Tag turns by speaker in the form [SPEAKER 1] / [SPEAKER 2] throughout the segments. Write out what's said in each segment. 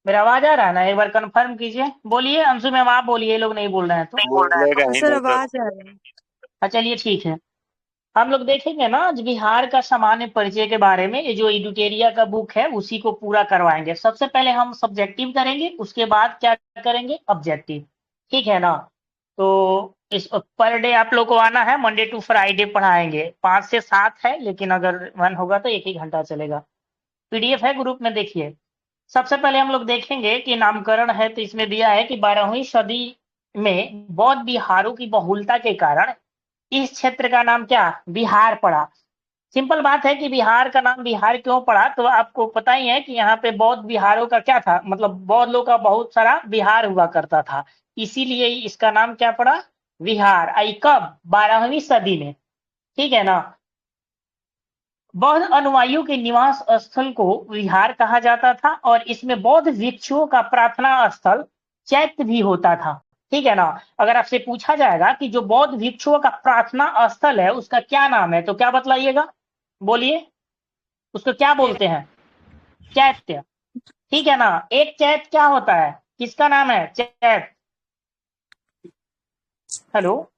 [SPEAKER 1] मेरा आवाज आ रहा है ना? एक बार कंफर्म कीजिए। बोलिए अंशु मैम, आप बोलिए, ये लोग नहीं बोल रहे हैं तो।
[SPEAKER 2] बोलेगा ही
[SPEAKER 3] सर
[SPEAKER 2] नहीं तो।
[SPEAKER 3] आवाज आ रही है।
[SPEAKER 1] अच्छा चलिए ठीक है। हम लोग देखेंगे ना आज बिहार का सामान्य परिचय के बारे में, ये जो एडुटेरिया का बुक है उसी को पूरा करवाएंगे। सबसे पहले हम सब्जेक्टिव करेंगे, उसके बाद क्या करेंगे, ऑब्जेक्टिव। ठीक है ना? तो इस पर डे आप लोग को आना है, मंडे टू फ्राइडे पढ़ाएंगे, 5 से 7 है, लेकिन अगर 1 होगा तो 1 ही घंटा चलेगा। पीडीएफ है ग्रुप में, देखिए। सबसे पहले हम लोग देखेंगे कि नामकरण है, तो इसमें दिया है कि 12वीं सदी में बौद्ध बिहारों की बहुलता के कारण इस क्षेत्र का नाम क्या, बिहार पड़ा। सिंपल बात है कि बिहार का नाम बिहार क्यों पड़ा, तो आपको पता ही है कि यहाँ पे बौद्ध बिहारों का क्या था, मतलब बौद्ध लोग का बहुत सारा बिहार हुआ करता था, इसीलिए इसका नाम क्या पड़ा, बिहार। आई कब, 12वीं सदी में। ठीक है ना? बौद्ध अनुयायियों के निवास स्थल को विहार कहा जाता था, और इसमें बौद्ध भिक्षुओं का प्रार्थना स्थल चैत्य भी होता था। ठीक है ना? अगर आपसे पूछा जाएगा कि जो बौद्ध भिक्षुओं का प्रार्थना स्थल है उसका क्या नाम है, तो क्या बतलाइएगा? बोलिए, उसको क्या बोलते हैं? चैत्य। ठीक है ना? एक चैत्य क्या होता है, किसका नाम है चैत्य? हेलो?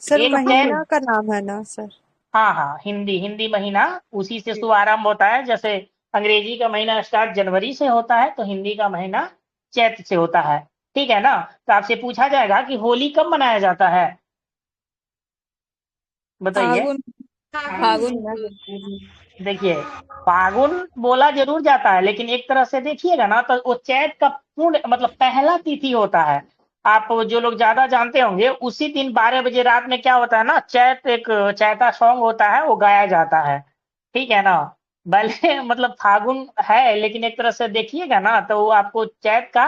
[SPEAKER 3] सर
[SPEAKER 1] एक चैत्य,
[SPEAKER 3] महीना का नाम है ना सर?
[SPEAKER 1] हाँ हाँ, हिंदी हिंदी महीना, उसी से शुभारंभ होता है। जैसे अंग्रेजी का महीना स्टार्ट जनवरी से होता है, तो हिंदी का महीना चैत्र से होता है। ठीक है ना? तो आपसे पूछा जाएगा कि होली कब मनाया जाता है, बताइए।
[SPEAKER 4] फागुन। फागुन।
[SPEAKER 3] महीना।
[SPEAKER 1] देखिए, फागुन बोला जरूर जाता है, लेकिन एक तरह से देखिएगा ना तो वो चैत का पूर्ण मतलब पहला तिथि होता है। आप जो लोग ज्यादा जानते होंगे, उसी दिन 12 बजे रात में क्या होता है ना, चैत एक चैता सॉन्ग होता है, वो गाया जाता है। ठीक है ना? भले मतलब फागुन है, लेकिन एक तरह से देखिएगा ना तो वो आपको चैत का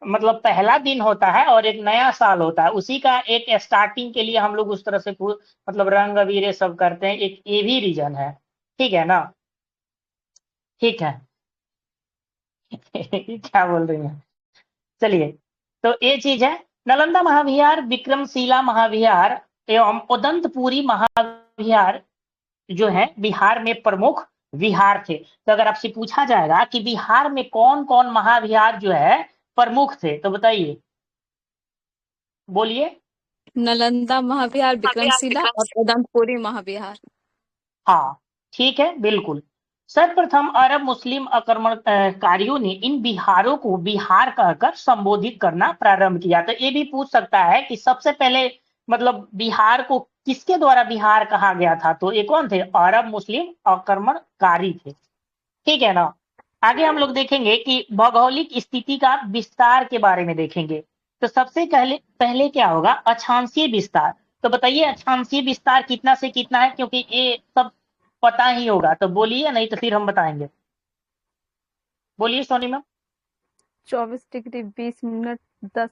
[SPEAKER 1] मतलब पहला दिन होता है, और एक नया साल होता है, उसी का एक स्टार्टिंग के लिए हम लोग उस तरह से मतलब रंग अबीर सब करते हैं, एक ये भी रीजन है। ठीक है ना? ठीक है। क्या बोल रही हैं? चलिए, तो ये चीज है। नालंदा महाविहार, विक्रमशिला महाविहार एवं उदंतपुरी महाविहार जो है बिहार में प्रमुख विहार थे। तो अगर आपसे पूछा जाएगा कि बिहार में कौन कौन महाविहार जो है प्रमुख थे, तो बताइए, बोलिए।
[SPEAKER 4] नालंदा महाविहार, विक्रमशिला और उदंतपुरी महाविहार।
[SPEAKER 1] हाँ, ठीक है, बिल्कुल। सर्वप्रथम अरब मुस्लिम आक्रमणकारियों ने इन बिहारों को बिहार कहकर संबोधित करना प्रारंभ किया। तो ये भी पूछ सकता है कि सबसे पहले मतलब बिहार को किसके द्वारा बिहार कहा गया था, तो ये कौन थे, अरब मुस्लिम आक्रमणकारी थे। ठीक है ना? आगे हम लोग देखेंगे कि भौगोलिक स्थिति का विस्तार के बारे में देखेंगे। तो सबसे पहले पहले क्या होगा, अक्षांशीय विस्तार। तो बताइए अक्षांशीय विस्तार कितना से कितना है, क्योंकि ये सब पता ही होगा, तो बोलिए, नहीं तो फिर हम बताएंगे। बोलिए सोनी मैम।
[SPEAKER 4] 24 डिग्री 20 मिनट 10,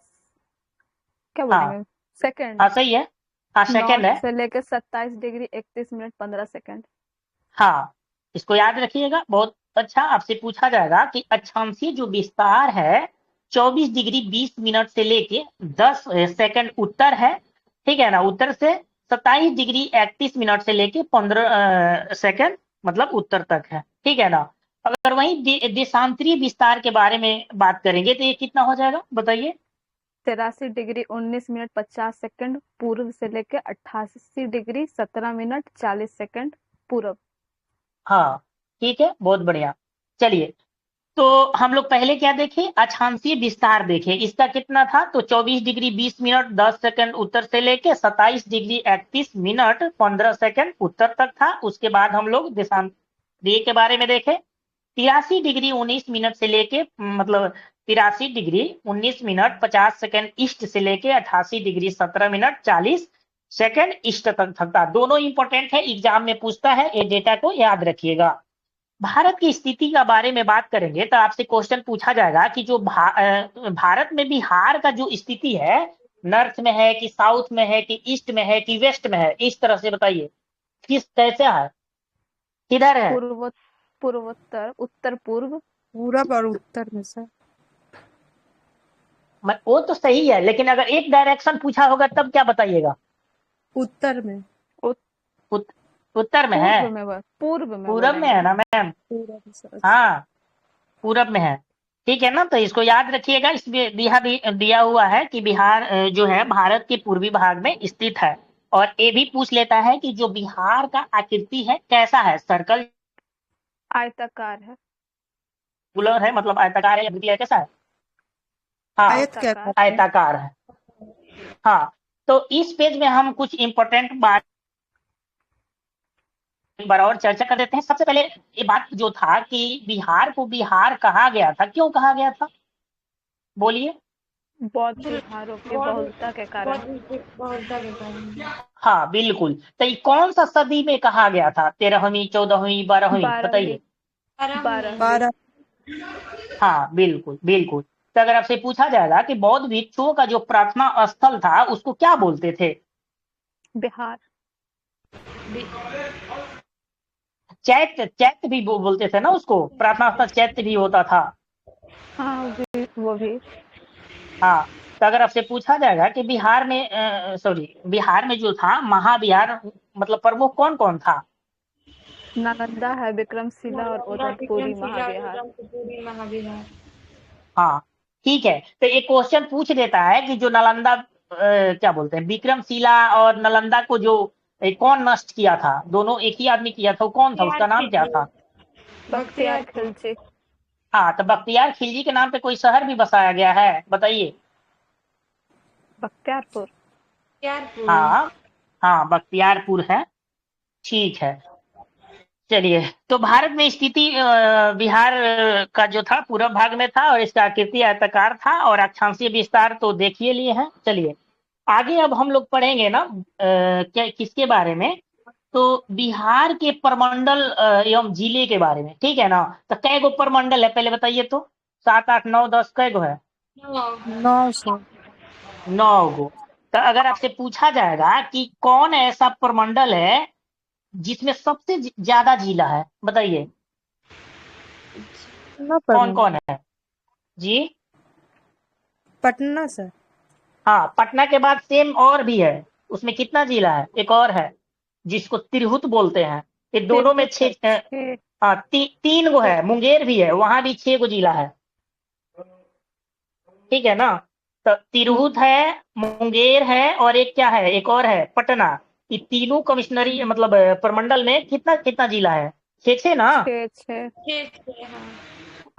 [SPEAKER 4] क्या
[SPEAKER 1] हाँ
[SPEAKER 4] बोलेंगे, सेकंड।
[SPEAKER 1] हाँ, सही है। हाँ, सेकंड
[SPEAKER 4] नॉर्थ
[SPEAKER 1] है।
[SPEAKER 4] से लेकर 27 डिग्री 31 मिनट 15 सेकंड।
[SPEAKER 1] हाँ, इसको याद रखिएगा, बहुत अच्छा। आपसे पूछा जाएगा कि अक्षांशीय जो विस्तार है 24 डिग्री 20 मिनट से लेके 10 सेकंड उत्तर है। ठीक है ना? उत्तर से 27 डिग्री 31 मिनट से लेके 15 सेकंड मतलब उत्तर तक है। ठीक है ना? अगर वही देशांतरीय विस्तार के बारे में बात करेंगे तो ये कितना हो जाएगा, बताइए।
[SPEAKER 4] 83 डिग्री 19 मिनट 50 सेकंड पूर्व से लेकर 88 डिग्री 17 मिनट 40 सेकंड पूर्व।
[SPEAKER 1] हाँ, ठीक है, बहुत बढ़िया। चलिए, तो हम लोग पहले क्या देखे, अक्षांशीय विस्तार देखे, इसका कितना था, तो 24 डिग्री 20 मिनट 10 सेकंड उत्तर से लेके 27 डिग्री 31 मिनट 15 सेकंड उत्तर तक था। उसके बाद हम लोग देशांतरीय के बारे में देखे, 83 डिग्री 19 मिनट से लेके मतलब 83 डिग्री 19 मिनट 50 सेकंड ईस्ट से लेके 88 डिग्री 17 मिनट 40 सेकंड ईस्ट तक था। दोनों इंपॉर्टेंट है, एग्जाम में पूछता है, ये डेटा को याद रखिएगा। भारत की स्थिति के बारे में बात करेंगे तो आपसे क्वेश्चन पूछा जाएगा कि जो भारत में बिहार का जो स्थिति है, नॉर्थ में है कि साउथ में है कि ईस्ट में है कि वेस्ट में है, इस तरह से बताइए, किस कैसे है, किधर है?
[SPEAKER 4] पूर्वोत्तर, उत्तर पूर्व।
[SPEAKER 3] पूरब और उत्तर में सर।
[SPEAKER 1] वो तो सही है, लेकिन अगर एक डायरेक्शन पूछा होगा तब क्या बताइएगा?
[SPEAKER 3] उत्तर में।
[SPEAKER 1] उत, उत्तर में है?
[SPEAKER 4] पूर्व में
[SPEAKER 1] पूरब में है
[SPEAKER 4] बोलेंगे।
[SPEAKER 1] ना मैम?
[SPEAKER 3] पूरब में सर।
[SPEAKER 1] हाँ, पूरब में है, ठीक है ना। तो इसको याद रखिएगा, इसमें दिया हुआ है कि बिहार जो है भारत के पूर्वी भाग में स्थित है। और ये भी पूछ लेता है कि जो बिहार का आकृति है कैसा है, सर्कल
[SPEAKER 4] आयताकार है।
[SPEAKER 1] गोलर है, मतलब आयताकार है या वृत्तीय है, कैसा है? हाँ,
[SPEAKER 3] आयत क्या
[SPEAKER 4] आयताकार।
[SPEAKER 3] करते हैं?
[SPEAKER 1] आयताकार है। हाँ, तो इस पेज में हम कुछ इंपॉर्टेंट बात एक बार और चर्चा कर देते हैं। सबसे पहले ये बात जो था कि बिहार को बिहार कहा गया था, क्यों कहा गया था? बोलिए।
[SPEAKER 4] बौद्ध विहारों की बहुलता के कारण।
[SPEAKER 1] हाँ बिल्कुल। तो ये कौन सा सदी में कहा गया था? 13वीं, 14वीं, 12वीं,
[SPEAKER 4] 12वीं।
[SPEAKER 1] बताइए।
[SPEAKER 4] 12वीं।
[SPEAKER 3] 12।
[SPEAKER 1] हाँ बिल्कुल बिल्कुल। तो अगर आपसे पूछा जाएगा कि बौद्ध भिक्षुओं का जो प्रार्थना स्थल था उसको क्या बोलते थे?
[SPEAKER 4] बिहार।
[SPEAKER 1] चैत्य भी बोलते थे ना उसको, प्रार्थना स्थल चैत्य भी होता था।
[SPEAKER 4] हाँ वो भी।
[SPEAKER 1] हाँ, तो अगर आपसे पूछा जाएगा कि बिहार में बिहार में जो था महाविहार, मतलब प्रमुख कौन कौन था?
[SPEAKER 4] नालंदा है, विक्रमशिला और उदयपुरी महाविहार।
[SPEAKER 1] हाँ ठीक है। तो एक क्वेश्चन पूछ देता है कि जो नालंदा क्या बोलते हैं, विक्रमशिला और नालंदा को जो कौन नष्ट किया था? दोनों एक ही आदमी किया था, वो कौन था, उसका नाम क्या था?
[SPEAKER 4] बख्तियार खिलजी।
[SPEAKER 1] हाँ, तो बख्तियार खिलजी के नाम पे कोई शहर भी बसाया गया है, बताइए।
[SPEAKER 4] बख्तियारपुर।
[SPEAKER 1] हाँ हाँ, बख्तियारपुर है, ठीक है। चलिए, तो भारत में स्थिति बिहार का जो था पूर्व भाग में था और इसका आकृति आयताकार था और अक्षांशीय विस्तार तो देखिए लिए हैं। चलिए आगे अब हम लोग पढ़ेंगे ना क्या किसके बारे में, तो बिहार के प्रमंडल एवं जिले के बारे में, ठीक है ना। तो कै गो प्रमंडल है पहले बताइए तो? 7, 8, 9, 10 कै गो है?
[SPEAKER 3] 900।
[SPEAKER 1] 9 गो। तो अगर आपसे पूछा जाएगा कि कौन ऐसा प्रमंडल है जिसमें सबसे ज्यादा जिला है, बताइए
[SPEAKER 3] पटना
[SPEAKER 1] कौन
[SPEAKER 3] पर।
[SPEAKER 1] कौन है जी?
[SPEAKER 3] पटना सर।
[SPEAKER 1] हाँ, पटना के बाद सेम और भी है, उसमें कितना जिला है? एक और है जिसको तिरहुत बोलते हैं। ये दोनों में
[SPEAKER 4] तिरहुत है। 6।
[SPEAKER 1] हाँ 3 गो है, मुंगेर भी है, वहां भी 6 गो जिला है, ठीक है ना। तो तिरहुत है, मुंगेर है और एक क्या है, एक और है पटना। ये तीनों कमिश्नरी मतलब प्रमंडल में कितना कितना जिला है? 6 ना।
[SPEAKER 4] 6।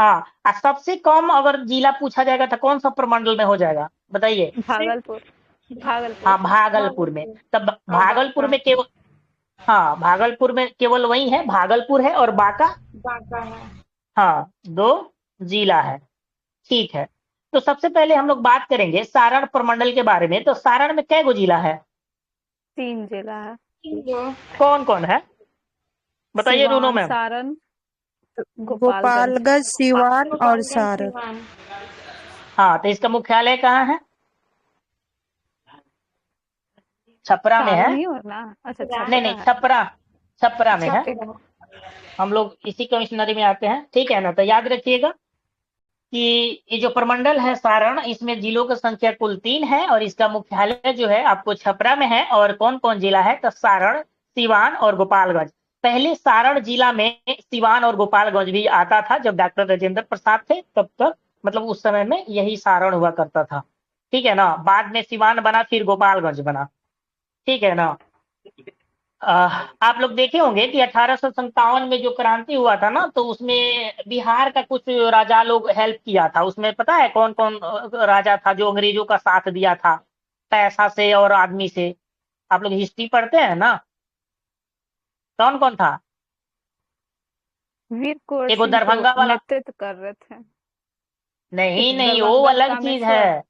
[SPEAKER 1] हाँ, सबसे कम अगर जिला पूछा जाएगा तो कौन सा प्रमंडल में हो जाएगा, बताइए?
[SPEAKER 4] भागलपुर।
[SPEAKER 1] हाँ, भागलपुर में। तब भागलपुर में केवल, हाँ भागलपुर में केवल वही है, भागलपुर है और बांका। हाँ, 2 जिला है, ठीक है। तो सबसे पहले हम लोग बात करेंगे सारण प्रमंडल के बारे में। तो सारण में कै गो जिला है?
[SPEAKER 4] 3 जिला है।
[SPEAKER 1] कौन कौन है, बताइए रूनो
[SPEAKER 4] सिवान,
[SPEAKER 1] मैम।
[SPEAKER 4] सारण, गोपालगंज।
[SPEAKER 3] गोपालगंज, सिवान और सारण।
[SPEAKER 1] हाँ, तो इसका मुख्यालय कहाँ है? छपरा में है।
[SPEAKER 4] सारण ही हो ना? अच्छा,
[SPEAKER 1] नहीं नहीं,
[SPEAKER 4] छपरा है।
[SPEAKER 1] छपरा में है। हम लोग इसी कमिश्नरी में आते हैं, ठीक है ना। तो याद रखिएगा कि ये जो प्रमंडल है सारण, इसमें जिलों की संख्या कुल 3 है और इसका मुख्यालय जो है आपको छपरा में है। और कौन कौन जिला है? तो सारण, सिवान और गोपालगंज। पहले सारण जिला में सिवान और गोपालगंज भी आता था, जब डॉक्टर राजेंद्र प्रसाद थे तब तक, मतलब उस समय में यही सारण हुआ करता था, ठीक है ना। बाद में सिवान बना, फिर गोपालगंज बना, ठीक है ना। आप लोग देखे होंगे कि 1857 में जो क्रांति हुआ था ना, तो उसमें बिहार का कुछ राजा लोग हेल्प किया था। उसमें पता है कौन कौन राजा था जो अंग्रेजों का साथ दिया था, पैसा से और आदमी से? आप लोग हिस्ट्री पढ़ते हैं ना, कौन कौन था?
[SPEAKER 4] वीर कुंवर
[SPEAKER 1] एगो
[SPEAKER 4] सिंह तो
[SPEAKER 1] दरभंगा वाला,
[SPEAKER 4] नेतृत्व कर रहे थे।
[SPEAKER 1] नहीं
[SPEAKER 4] एक
[SPEAKER 1] नहीं, वो
[SPEAKER 4] दरभंगा
[SPEAKER 1] अलग चीज है।
[SPEAKER 4] कामेश्वर।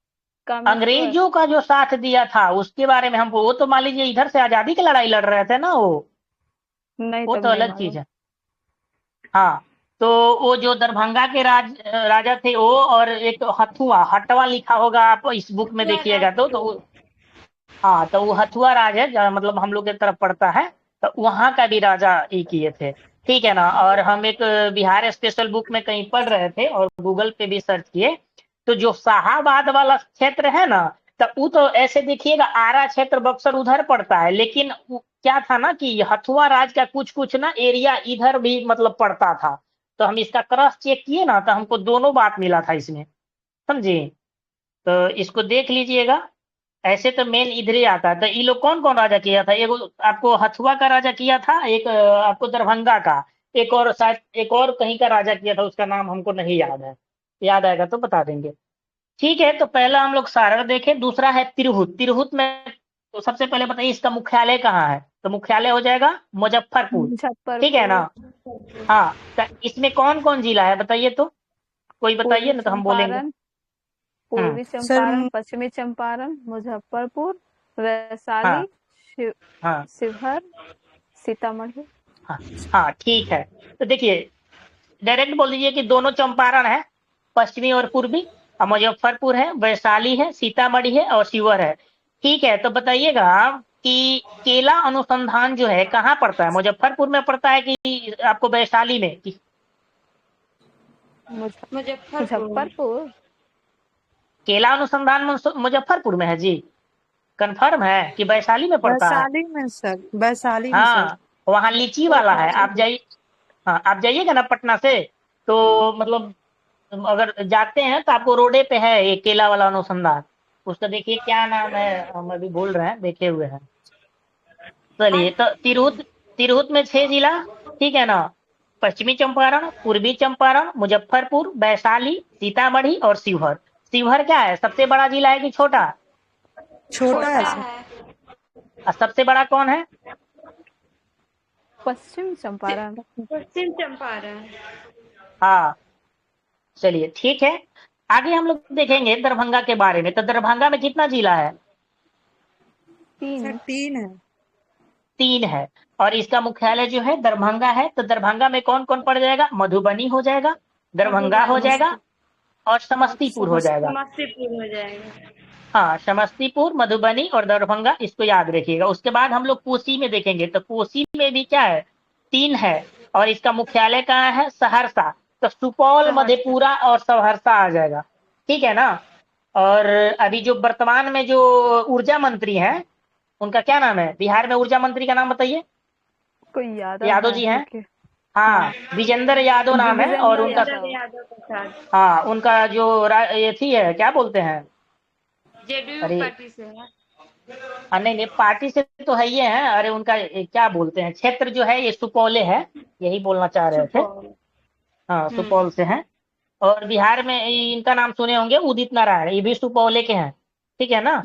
[SPEAKER 4] कामेश्वर।
[SPEAKER 1] अंग्रेजों का जो साथ दिया था उसके बारे में हमको, वो तो मान लीजिए इधर से आजादी की लड़ाई लड़ रहे थे ना,
[SPEAKER 4] नहीं,
[SPEAKER 1] वो
[SPEAKER 4] तब
[SPEAKER 1] तो
[SPEAKER 4] नहीं
[SPEAKER 1] अलग चीज
[SPEAKER 4] मालूम।
[SPEAKER 1] है। हाँ, तो वो जो दरभंगा के राजा थे वो, और एक हथुआ, हटवा लिखा होगा आप इस बुक में देखिएगा हाँ, तो वो हथुआ राज है मतलब हम लोग की तरफ पड़ता है। तो वहां का भी राजा ही किए थे, ठीक है ना। और हम एक बिहार स्पेशल बुक में कहीं पढ़ रहे थे और गूगल पे भी सर्च किए, तो जो शाहाबाद वाला क्षेत्र है ना, तो वो तो ऐसे देखिएगा आरा क्षेत्र बक्सर उधर पड़ता है, लेकिन क्या था ना कि हथुआ राज का कुछ कुछ ना एरिया इधर भी मतलब पड़ता था। तो हम इसका क्रॉस चेक किए ना, तो हमको दोनों बात मिला था इसमें, समझे। तो इसको देख लीजिएगा। ऐसे तो मेन इधर ही आता है। तो ये लोग कौन कौन राजा किया था? एगो आपको हथुआ का राजा किया था, एक आपको दरभंगा का, एक और शायद एक और कहीं का राजा किया था, उसका नाम हमको नहीं याद है, याद आएगा तो बता देंगे। ठीक है, तो पहला हम लोग सारर देखें, दूसरा है तिरहुत। तिरहुत में तो सबसे पहले बताइए इसका मुख्यालय कहाँ है? तो मुख्यालय हो जाएगा मुजफ्फरपुर, ठीक है ना।
[SPEAKER 4] मुजफ्फरपुर,
[SPEAKER 1] हाँ, तो इसमें कौन कौन जिला है बताइए तो, कोई बताइए
[SPEAKER 4] पूर्वी
[SPEAKER 1] ना तो हम बोलेंगे।
[SPEAKER 4] चंपारण, पूर्वी
[SPEAKER 3] सर
[SPEAKER 4] चंपारण, पश्चिमी चंपारण, मुजफ्फरपुर, वैशाली,
[SPEAKER 1] हाँ हाँ
[SPEAKER 4] शिवहर, सीतामढ़ी।
[SPEAKER 1] हाँ हाँ, ठीक है। तो देखिए, डायरेक्ट बोल दीजिए कि दोनों चंपारण है, पश्चिमी और पूर्वी, और मुजफ्फरपुर है, वैशाली है, सीतामढ़ी है और शिवहर है। ठीक है, तो बताइएगा कि केला अनुसंधान जो है कहाँ पड़ता है? मुजफ्फरपुर में पड़ता है कि आपको वैशाली में?
[SPEAKER 4] मुजफ्फरपुर।
[SPEAKER 1] केला अनुसंधान मुजफ्फरपुर में है जी? कंफर्म है कि वैशाली में पड़ता है?
[SPEAKER 3] वैशाली में सर, वैशाली में सर।
[SPEAKER 1] हाँ, वहाँ लीची वाला है। आप जाइए, हाँ आप जाइएगा ना पटना से, तो मतलब अगर जाते हैं तो आपको रोडे पे है ये केला वाला अनुसंधान। उसका देखिए क्या नाम है, हम अभी भूल रहे हैं, देखे हुए हैं। चलिए, तो तिरहुत, तिरहुत में 6 जिला, ठीक है ना। पश्चिमी चंपारण, पूर्वी चंपारण, मुजफ्फरपुर, वैशाली, सीतामढ़ी और शिवहर। शिवहर क्या है, सबसे बड़ा जिला है कि छोटा?
[SPEAKER 3] छोटा है सर।
[SPEAKER 1] और सबसे बड़ा कौन है?
[SPEAKER 4] पश्चिम चंपारण।
[SPEAKER 2] पश्चिम चंपारण।
[SPEAKER 1] हाँ, चलिए ठीक है। आगे हम लोग देखेंगे दरभंगा के बारे में। तो दरभंगा में कितना जिला है?
[SPEAKER 3] सर 3 है।
[SPEAKER 1] 3 है। और इसका मुख्यालय जो है दरभंगा है। तो दरभंगा में कौन कौन पड़ जाएगा? मधुबनी हो जाएगा, दरभंगा हो जाएगा और समस्तीपुर हो जाएगा।
[SPEAKER 2] समस्तीपुर हो जाएगा।
[SPEAKER 1] हाँ, समस्तीपुर, मधुबनी और दरभंगा, इसको याद रखिएगा। उसके बाद हम लोग कोसी में देखेंगे। तो कोसी में भी क्या है? 3 है। और इसका मुख्यालय कहाँ है? सहरसा। तो सुपौल, मधेपुरा और सहरसा आ जाएगा, ठीक है ना। और अभी जो वर्तमान में जो ऊर्जा मंत्री हैं, उनका क्या नाम है? बिहार में ऊर्जा मंत्री का नाम बताइए।
[SPEAKER 4] कोई
[SPEAKER 1] यादव जी हैं। हाँ, विजेंद्र यादव नाम है। और उनका,
[SPEAKER 2] यादव प्रसाद
[SPEAKER 1] हाँ, उनका जो ये थी है, क्या बोलते हैं?
[SPEAKER 2] जेडीयू
[SPEAKER 1] अरे
[SPEAKER 2] पार्टी से है।
[SPEAKER 1] नहीं नहीं, पार्टी से तो है ये है। अरे उनका क्या बोलते हैं, क्षेत्र जो है ये सुपौले है, यही बोलना चाह रहे थे। हाँ, सुपौल से हैं। और बिहार में इनका नाम सुने होंगे, उदित नारायण, ये भी सुपौले के हैं, ठीक है ना।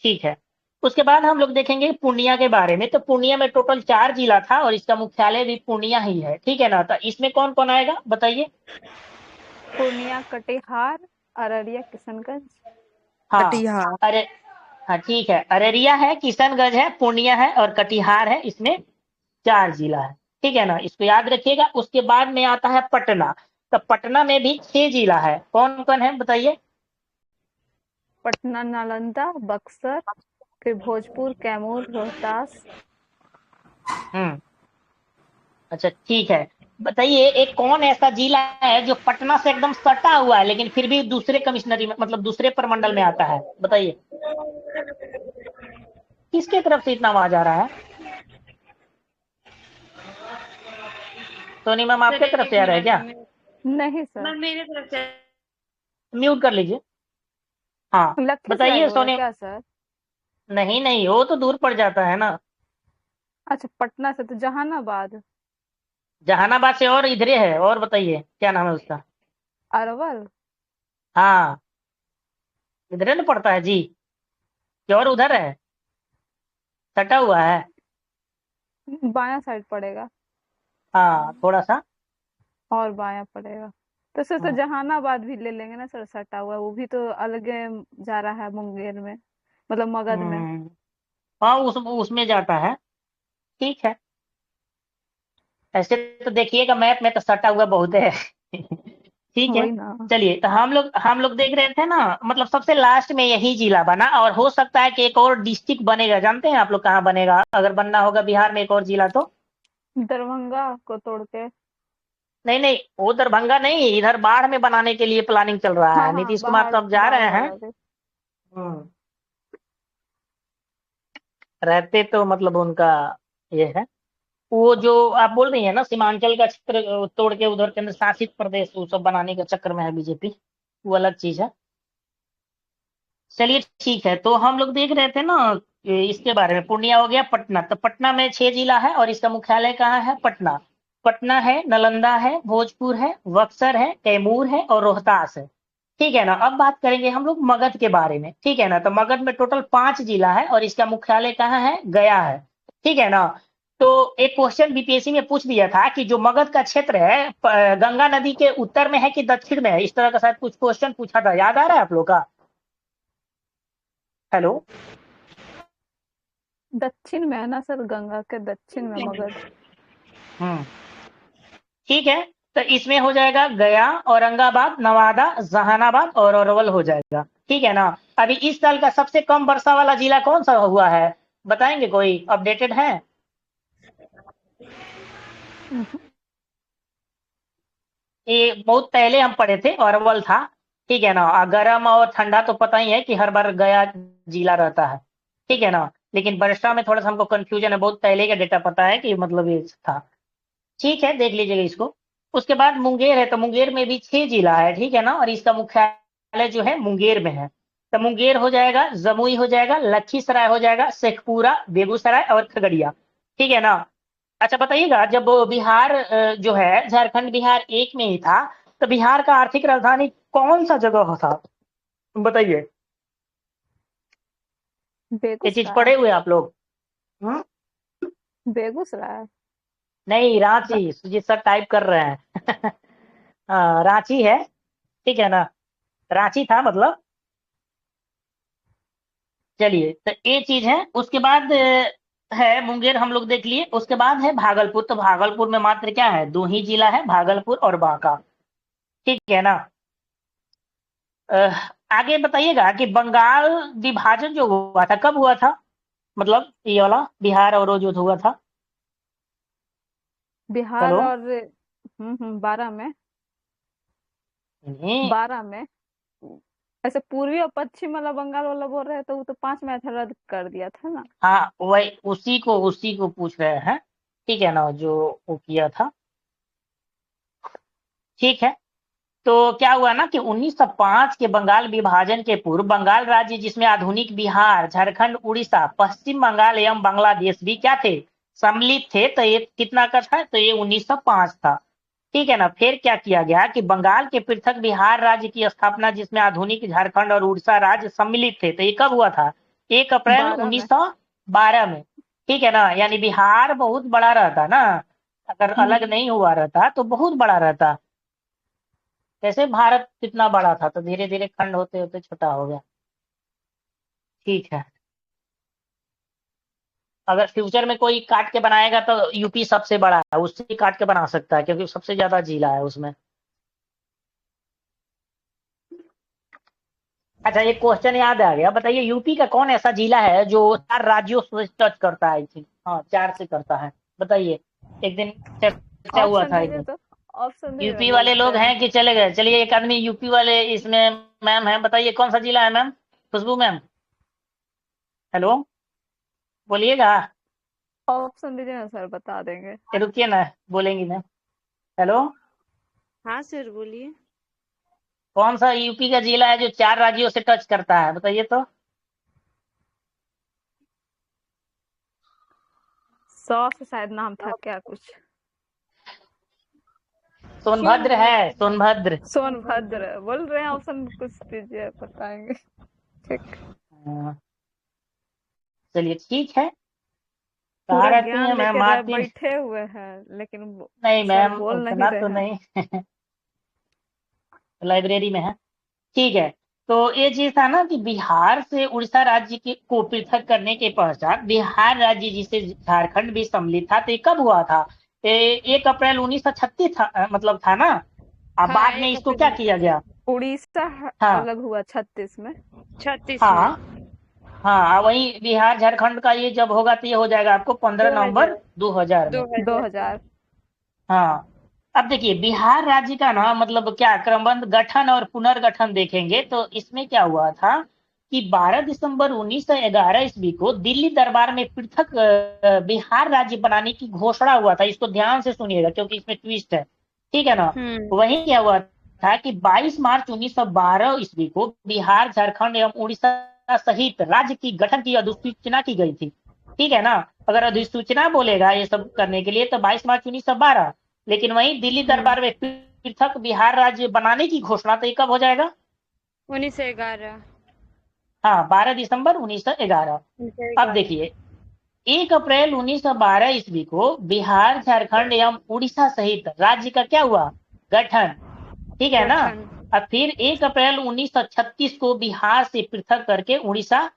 [SPEAKER 1] ठीक है। उसके बाद हम लोग देखेंगे पूर्णिया के बारे में। तो पूर्णिया में टोटल 4 जिला था और इसका मुख्यालय भी पूर्णिया ही है, ठीक है ना। तो इसमें कौन कौन आएगा बताइए।
[SPEAKER 4] पूर्णिया, कटिहार, अररिया, किशनगंज।
[SPEAKER 1] हाँ,
[SPEAKER 3] कटिहार।
[SPEAKER 1] अरे हाँ ठीक है, अररिया है, किशनगंज है, पूर्णिया है और कटिहार है। इसमें 4 जिला है, ठीक है ना, इसको याद रखिएगा। उसके बाद में आता है पटना। तो पटना में भी 6 जिला है। कौन कौन है बताइए।
[SPEAKER 4] पटना, नालंदा, बक्सर, फिर भोजपुर, कैमूर, रोहतास।
[SPEAKER 1] अच्छा ठीक है। बताइए एक कौन ऐसा जिला है जो पटना से एकदम सटा हुआ है लेकिन फिर भी दूसरे कमिश्नरी में, मतलब दूसरे प्रमंडल में आता है? बताइए किसके तरफ से इतना आवाज आ रहा है? सोनी मैम आपके तरफ से आ रहा है क्या?
[SPEAKER 4] नहीं सर,
[SPEAKER 2] मेरे तरफ से।
[SPEAKER 1] म्यूट कर लीजिए। हाँ,
[SPEAKER 4] लखीसराय
[SPEAKER 1] बताइए
[SPEAKER 4] बोला
[SPEAKER 1] सोनी।
[SPEAKER 4] क्या सर?
[SPEAKER 1] नहीं नहीं, वो तो दूर पड़ जाता है ना।
[SPEAKER 4] अच्छा, पटना से तो जहानाबाद,
[SPEAKER 1] जहानाबाद से और इधरे है। और बताइए क्या नाम है उसका?
[SPEAKER 4] अरवल।
[SPEAKER 1] हाँ, इधरे ना पड़ता है जी, कि और उधर है, सटा हुआ है।
[SPEAKER 4] बायां साइड पड़ेगा
[SPEAKER 1] हाँ, थोड़ा सा।
[SPEAKER 4] और बायां पड़ेगा। तो सर, तो
[SPEAKER 1] हाँ,
[SPEAKER 4] जहानाबाद भी ले लेंगे ना सर, सटा हुआ है, वो भी तो अलग जा रहा है मुंगेर में, मतलब मगध में।
[SPEAKER 1] हम्म, हाँ उसमें जाता है, ठीक है। ऐसे तो देखिएगा मैप में तो सटा हुआ बहुत है। ठीक है।
[SPEAKER 4] वही ना।
[SPEAKER 1] चलिए, तो हम लोग देख रहे थे ना, मतलब सबसे लास्ट में यही जिला बना। और हो सकता है कि एक और डिस्ट्रिक्ट बनेगा। जानते हैं आप लोग कहाँ बनेगा अगर बनना होगा बिहार में एक और जिला तो?
[SPEAKER 4] दरभंगा को तोड़ के।
[SPEAKER 1] नहीं नहीं, वो दरभंगा नहीं, इधर बाढ़ में बनाने के लिए प्लानिंग चल रहा
[SPEAKER 4] हाँ
[SPEAKER 1] है।
[SPEAKER 4] हाँ,
[SPEAKER 1] नीतीश कुमार
[SPEAKER 4] बाहर
[SPEAKER 1] तो अब जा
[SPEAKER 4] बाढ़
[SPEAKER 1] रहे हैं।
[SPEAKER 4] वाला भी।
[SPEAKER 1] हम्म, रहते तो मतलब उनका ये है। वो जो आप बोल रही है ना, सीमांचल का क्षेत्र तोड़ के उधर केंद्र शासित प्रदेश वो सब बनाने के चक्कर में है बीजेपी, वो अलग चीज है। चलिए ठीक है, तो हम लोग देख रहे थे ना इसके बारे में, पूर्णिया हो गया, पटना, तो पटना में 6 जिला है और इसका मुख्यालय कहाँ है? पटना। पटना है, नालंदा है, भोजपुर है, बक्सर है, कैमूर है और रोहतास है। ठीक है ना। अब बात करेंगे हम लोग मगध के बारे में, ठीक है ना। तो मगध में टोटल 5 जिला है और इसका मुख्यालय कहाँ है? गया है, ठीक है ना। तो एक क्वेश्चन बीपीएससी में पूछ दिया था कि जो मगध का क्षेत्र है गंगा नदी के उत्तर में है कि दक्षिण में है, इस तरह का शायद कुछ क्वेश्चन पूछा था, याद आ रहा है आप लोग का? हेलो।
[SPEAKER 4] दक्षिण में है ना सर, गंगा के दक्षिण में मगध।
[SPEAKER 1] हम्म, ठीक है। तो इसमें हो जाएगा गया, औरंगाबाद, नवादा, जहानाबाद और अरवल हो जाएगा, ठीक है ना। अभी इस साल का सबसे कम वर्षा वाला जिला कौन सा हुआ है, बताएंगे? कोई अपडेटेड है? ये बहुत पहले हम पढ़े थे, अरवल था, ठीक है ना। गर्म और ठंडा तो पता ही है कि हर बार गया जिला रहता है, ठीक है ना। लेकिन वर्षा में थोड़ा सा हमको कंफ्यूजन है, बहुत पहले का डेटा पता है कि मतलब ये था। ठीक है, देख लीजिएगा इसको। उसके बाद मुंगेर है, तो मुंगेर में भी 6 जिला है, ठीक है ना, और इसका मुख्यालय जो है मुंगेर में है। तो मुंगेर हो जाएगा, जमुई हो जाएगा, लखीसराय हो जाएगा, शेखपुरा, बेगूसराय और खगड़िया, ठीक है ना। अच्छा बताइएगा, जब बिहार जो है झारखंड बिहार एक में ही था, तो बिहार का आर्थिक राजधानी कौन सा जगह था, बताइए? ये चीज पढ़े
[SPEAKER 4] बेगूसराय।
[SPEAKER 1] हुए आप लोग?
[SPEAKER 4] बेगूसराय।
[SPEAKER 1] नहीं, रांची, सुजीत सर टाइप कर रहे हैं। हाँ, रांची है, ठीक है ना, रांची था मतलब। चलिए, तो ये चीज है। उसके बाद है मुंगेर, हम लोग देख लिए। उसके बाद है भागलपुर, तो भागलपुर में मात्र क्या है? 2 ही जिला है, भागलपुर और बांका, ठीक है ना। आगे बताइएगा कि बंगाल विभाजन जो हुआ था कब हुआ था, मतलब ये वाला बिहार और वो जो हुआ था।
[SPEAKER 4] बिहार
[SPEAKER 1] हेलो।
[SPEAKER 4] और 12 में।
[SPEAKER 1] नहीं,
[SPEAKER 4] 12 में। ऐसे पूर्वी और पश्चिम वाला बंगाल वाला बोल रहे हैं, तो वो तो 5 में ऐसा रद्द कर दिया था ना।
[SPEAKER 1] हाँ वही उसी को पूछ रहे हैं, ठीक है ना, जो वो किया था, ठीक है। तो क्या हुआ ना कि 1905 के बंगाल विभाजन के पूर्व बंगाल राज्य, जिसमें आधुनिक बिहार, झारखंड, उड़ीसा, पश्चिम बंगाल एवं बांग्लादेश भी क्या थे? सम्मिलित थे। तो ये कितना का था? तो ये 1905 था, ठीक है ना। फिर क्या किया गया कि बंगाल के पृथक बिहार राज्य की स्थापना, जिसमें आधुनिक झारखंड और उड़ीसा राज्य सम्मिलित थे, तो ये कब हुआ था? 1 अप्रैल
[SPEAKER 4] 12 में।
[SPEAKER 1] 1912 में, ठीक है ना। यानी बिहार बहुत बड़ा रहता ना, अगर अलग नहीं हुआ रहता तो बहुत बड़ा रहता। जैसे भारत कितना बड़ा था, तो धीरे धीरे खंड होते होते छोटा हो गया, ठीक है। अगर फ्यूचर में कोई काट के बनाएगा तो यूपी सबसे बड़ा है, उससे ही काट के बना सकता है, क्योंकि सबसे ज्यादा जिला है उसमें। अच्छा, ये क्वेश्चन याद आ गया, बताइए यूपी का कौन ऐसा जिला है जो 4 राज्यों से टच करता है? आई थिंक हाँ, 4 से करता है, बताइए। एक दिन चर्चा हुआ
[SPEAKER 4] ऑप्शन
[SPEAKER 1] था एक
[SPEAKER 4] दीजिए
[SPEAKER 1] दिन।
[SPEAKER 4] तो। ऑप्शन दीजिए, मैं
[SPEAKER 1] यूपी वाले
[SPEAKER 4] बोलते
[SPEAKER 1] लोग
[SPEAKER 4] हैं।
[SPEAKER 1] हैं कि चले गए? चलिए, एक आदमी यूपी वाले इसमें मैम है, बताइए कौन सा जिला है मैम? खुशबू मैम, हेलो, बोलिएगा।
[SPEAKER 4] ऑप्शन दीजिए ना सर, बता देंगे।
[SPEAKER 1] रुकिए ना, बोलेंगी मैम। हेलो,
[SPEAKER 2] हाँ सर बोलिए।
[SPEAKER 1] कौन सा यूपी का जिला है जो 4 राज्यों से टच करता है, बताइए तो।
[SPEAKER 4] 100 से शायद नाम था क्या कुछ।
[SPEAKER 1] सोनभद्र है, सोनभद्र।
[SPEAKER 4] सोनभद्र बोल रहे हैं, ऑप्शन कुछ दीजिए, बताएंगे। ठीक।
[SPEAKER 1] हाँ, चलिए ठीक है। कहाँ
[SPEAKER 4] पूरा
[SPEAKER 1] रहती
[SPEAKER 4] ज्ञान
[SPEAKER 1] हैं मैम
[SPEAKER 4] लेके
[SPEAKER 1] मार्टिन?
[SPEAKER 4] बैठे हुए हैं, लेकिन
[SPEAKER 1] नहीं
[SPEAKER 4] सर
[SPEAKER 1] मैम,
[SPEAKER 4] बोल नहीं
[SPEAKER 1] उतना
[SPEAKER 4] रहे
[SPEAKER 1] तो
[SPEAKER 4] हैं।
[SPEAKER 1] नहीं। लाइब्रेरी में है, ठीक है। तो ये चीज था ना कि बिहार से उड़ीसा राज्य के को पृथक करने के पश्चात बिहार राज्य, जिसे झारखंड भी सम्मिलित था, तो ये कब हुआ था? 1 अप्रैल 1936 था, मतलब था ना। अब
[SPEAKER 2] हाँ,
[SPEAKER 1] बाद में
[SPEAKER 2] 1
[SPEAKER 1] इसको
[SPEAKER 2] अप्रैल
[SPEAKER 1] क्या किया गया?
[SPEAKER 4] उड़ीसा
[SPEAKER 1] हाँ
[SPEAKER 4] अलग हुआ 36 में।
[SPEAKER 2] 36 में।
[SPEAKER 1] हाँ हाँ, वही बिहार झारखंड का ये जब होगा तो ये हो जाएगा आपको 15 नवंबर
[SPEAKER 2] 2000
[SPEAKER 1] 2000 में।
[SPEAKER 4] 2000।
[SPEAKER 1] हाँ। अब देखिए, बिहार राज्य का ना मतलब क्या क्रमबद्ध गठन और पुनर्गठन देखेंगे तो इसमें क्या हुआ था कि 12 दिसंबर 1911 ईस्वी को दिल्ली दरबार में पृथक बिहार राज्य बनाने की घोषणा हुआ था। इसको ध्यान से सुनिएगा क्योंकि इसमें ट्विस्ट है, ठीक है ना। वहीं क्या हुआ था कि 22 मार्च 1912 ईस्वी को बिहार, झारखंड एवं उड़ीसा सहित राज्य की गठन की अधिसूचना की गई थी, ठीक है ना। अगर अधिसूचना बोलेगा ये सब करने के लिए तो 22 मार्च 1912, लेकिन वहीं दिल्ली दरबार में पृथक बिहार राज्य बनाने की घोषणा तो ये कब हो जाएगा?
[SPEAKER 2] 1911।
[SPEAKER 1] हाँ, 12 दिसंबर 1911। अब देखिए 1 अप्रैल 1912 ईस्वी को बिहार, झारखंड एवं उड़ीसा सहित राज्य का क्या हुआ? गठन, ठीक है ना। अब फिर 1 अप्रैल 1936 को बिहार से पृथक करके उड़ीसा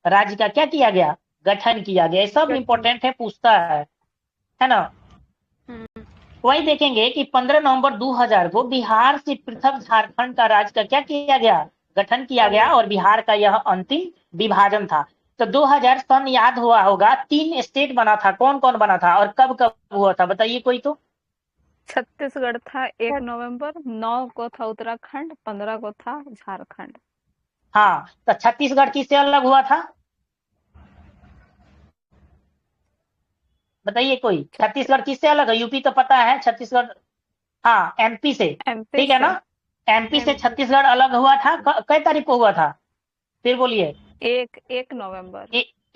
[SPEAKER 1] राज्य का क्या किया गया? गठन किया गया। ये सब इम्पोर्टेंट है, पूछता है ना। वही देखेंगे कि 15 नवंबर 2000 को बिहार से पृथक झारखंड का राज्य का क्या किया गया? गठन किया गया और बिहार का यह अंतिम विभाजन था। तो 2000 सन याद हुआ होगा, 3 स्टेट बना था। कौन कौन बना था और कब कब हुआ था बताइए कोई तो।
[SPEAKER 4] छत्तीसगढ़ था 1 नवंबर, 9 को था उत्तराखंड, 15 को था झारखंड।
[SPEAKER 1] हाँ, तो छत्तीसगढ़ किससे अलग हुआ था बताइए कोई। छत्तीसगढ़ किससे अलग है? यूपी तो पता है, छत्तीसगढ़ हाँ एमपी से, ठीक है ना। एमपी से छत्तीसगढ़ अलग हुआ था। कई तारीख को हुआ था फिर बोलिए?
[SPEAKER 4] 1 नवंबर।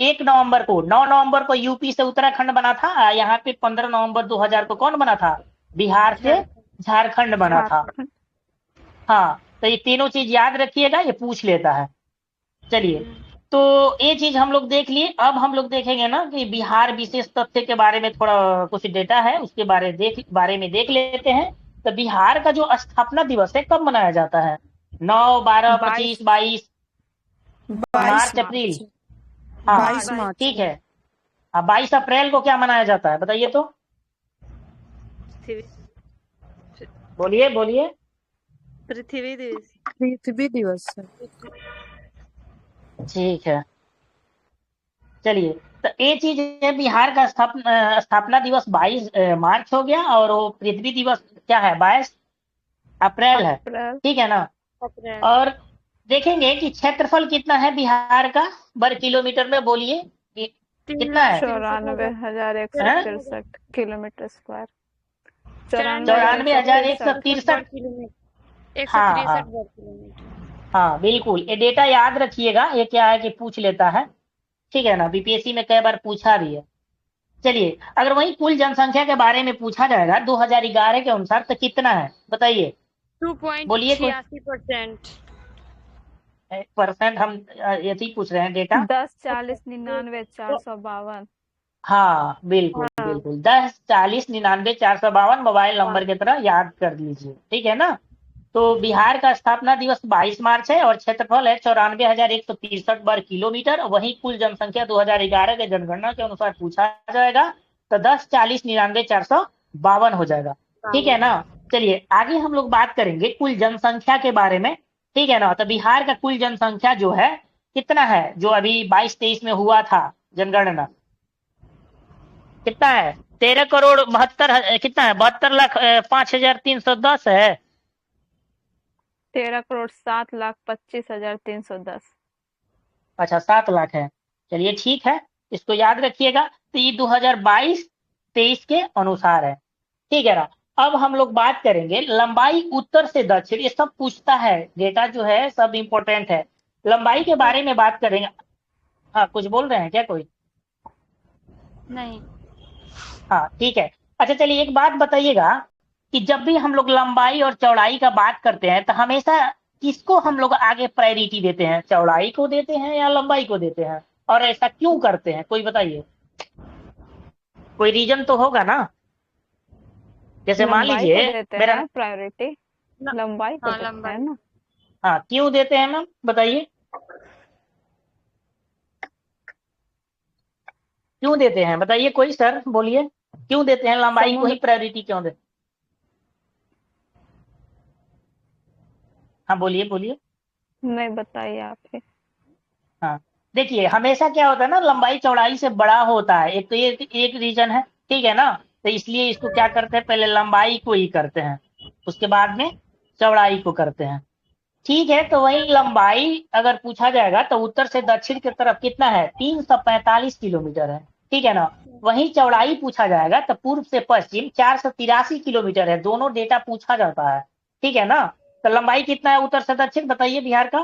[SPEAKER 1] 1 नवंबर को। 9 नवंबर को यूपी से उत्तराखंड बना था। यहाँ पे 15 नवंबर 2000 को कौन बना था? बिहार से झारखंड बना था। हाँ, तो ये तीनों चीज याद रखिएगा, ये पूछ लेता है। चलिए, तो ये चीज हम लोग देख लिए। अब हम लोग देखेंगे ना कि बिहार विशेष तथ्य के बारे में थोड़ा कुछ डेटा है, उसके बारे में देख लेते हैं। तो बिहार का जो स्थापना दिवस है कब मनाया जाता है? 9, 12, 25, 22 मार्च, अप्रैल। हाँ
[SPEAKER 3] 22 मार्च।
[SPEAKER 1] ठीक है। 22 अप्रैल को क्या मनाया जाता है बताइए तो। बोलिए बोलिए।
[SPEAKER 2] पृथ्वी दिवस।
[SPEAKER 3] पृथ्वी दिवस है।
[SPEAKER 1] ठीक है, चलिए। तो ये चीज है, बिहार का स्थापना दिवस 22 मार्च हो गया और वो पृथ्वी दिवस क्या है? 22 अप्रैल है, ठीक है ना। और देखेंगे कि क्षेत्रफल कितना है बिहार का वर्ग किलोमीटर में, बोलिए कितना है?
[SPEAKER 4] 94,163 किलोमीटर स्क्वायर।
[SPEAKER 1] 94,163। हाँ हाँ बिल्कुल, ये डेटा याद रखिएगा। ये क्या है कि पूछ लेता है, ठीक है ना। बीपीएससी में कई बार पूछा भी है। चलिए, अगर वही कुल जनसंख्या के बारे में पूछा जाएगा 2011 के अनुसार तो कितना है बताइए?
[SPEAKER 2] 2.86%।
[SPEAKER 1] परसेंट हम यही पूछ रहे हैं डेटा।
[SPEAKER 4] 10, 40, 99, 452।
[SPEAKER 1] हाँ बिल्कुल बिल्कुल, 10, 40, 99, 452 मोबाइल नंबर की तरह याद कर लीजिए, ठीक है ना। तो बिहार का स्थापना दिवस 22 मार्च है और क्षेत्रफल है 94,163 वर्ग किलोमीटर। वहीं कुल जनसंख्या 2011 के जनगणना के अनुसार पूछा जाएगा तो 10, 40, 99, 452 हो जाएगा, ठीक है ना। चलिए आगे हम लोग बात करेंगे कुल जनसंख्या के बारे में, ठीक है ना। तो बिहार का कुल जनसंख्या जो है कितना है, जो अभी 22-23 में हुआ था जनगणना, कितना है? 13 करोड़ 72 कितना है? 72,05,310 है।
[SPEAKER 4] 13,07,25,310।
[SPEAKER 1] अच्छा 7 लाख है। चलिए ठीक है, इसको याद रखिएगा। तो ये 2022-23 के अनुसार है, ठीक है ना। अब हम लोग बात करेंगे लंबाई उत्तर से दक्षिण। ये सब पूछता है, डेटा जो है सब इंपॉर्टेंट है। लंबाई के बारे में बात करेंगे। हाँ कुछ बोल रहे हैं क्या कोई?
[SPEAKER 2] नहीं।
[SPEAKER 1] हाँ ठीक है। अच्छा चलिए, एक बात बताइएगा कि जब भी हम लोग लंबाई और चौड़ाई का बात करते हैं तो हमेशा किसको हम लोग आगे प्रायोरिटी देते हैं? चौड़ाई को देते हैं या लंबाई को देते हैं? और ऐसा क्यों करते हैं कोई बताइए? कोई रीजन तो होगा ना। जैसे मान लीजिए मेरा
[SPEAKER 4] प्रायोरिटी लंबाई को देते हैं ना।
[SPEAKER 1] हाँ क्यों देते हैं मैम बताइए? क्यों देते हैं बताइए कोई, सर बोलिए क्यों देते हैं लंबाई को ही प्रायोरिटी क्यों देते? हाँ बोलिए बोलिए।
[SPEAKER 4] नहीं बताइए आप ही।
[SPEAKER 1] हाँ देखिए, हमेशा क्या होता है ना, लंबाई चौड़ाई से बड़ा होता है। एक तो ये एक रीजन है, ठीक है ना। तो इसलिए इसको क्या करते हैं, पहले लंबाई को ही करते हैं, उसके बाद में चौड़ाई को करते हैं, ठीक है, तो वही लंबाई अगर पूछा जाएगा तो उत्तर से दक्षिण की तरफ कितना है, 345 किलोमीटर है, ठीक है ना। वहीं चौड़ाई पूछा जाएगा तो पूर्व से पश्चिम 483 किलोमीटर है, दोनों डेटा पूछा जाता है, ठीक है ना। तो लंबाई कितना है उत्तर से दक्षिण, बताइए बिहार का,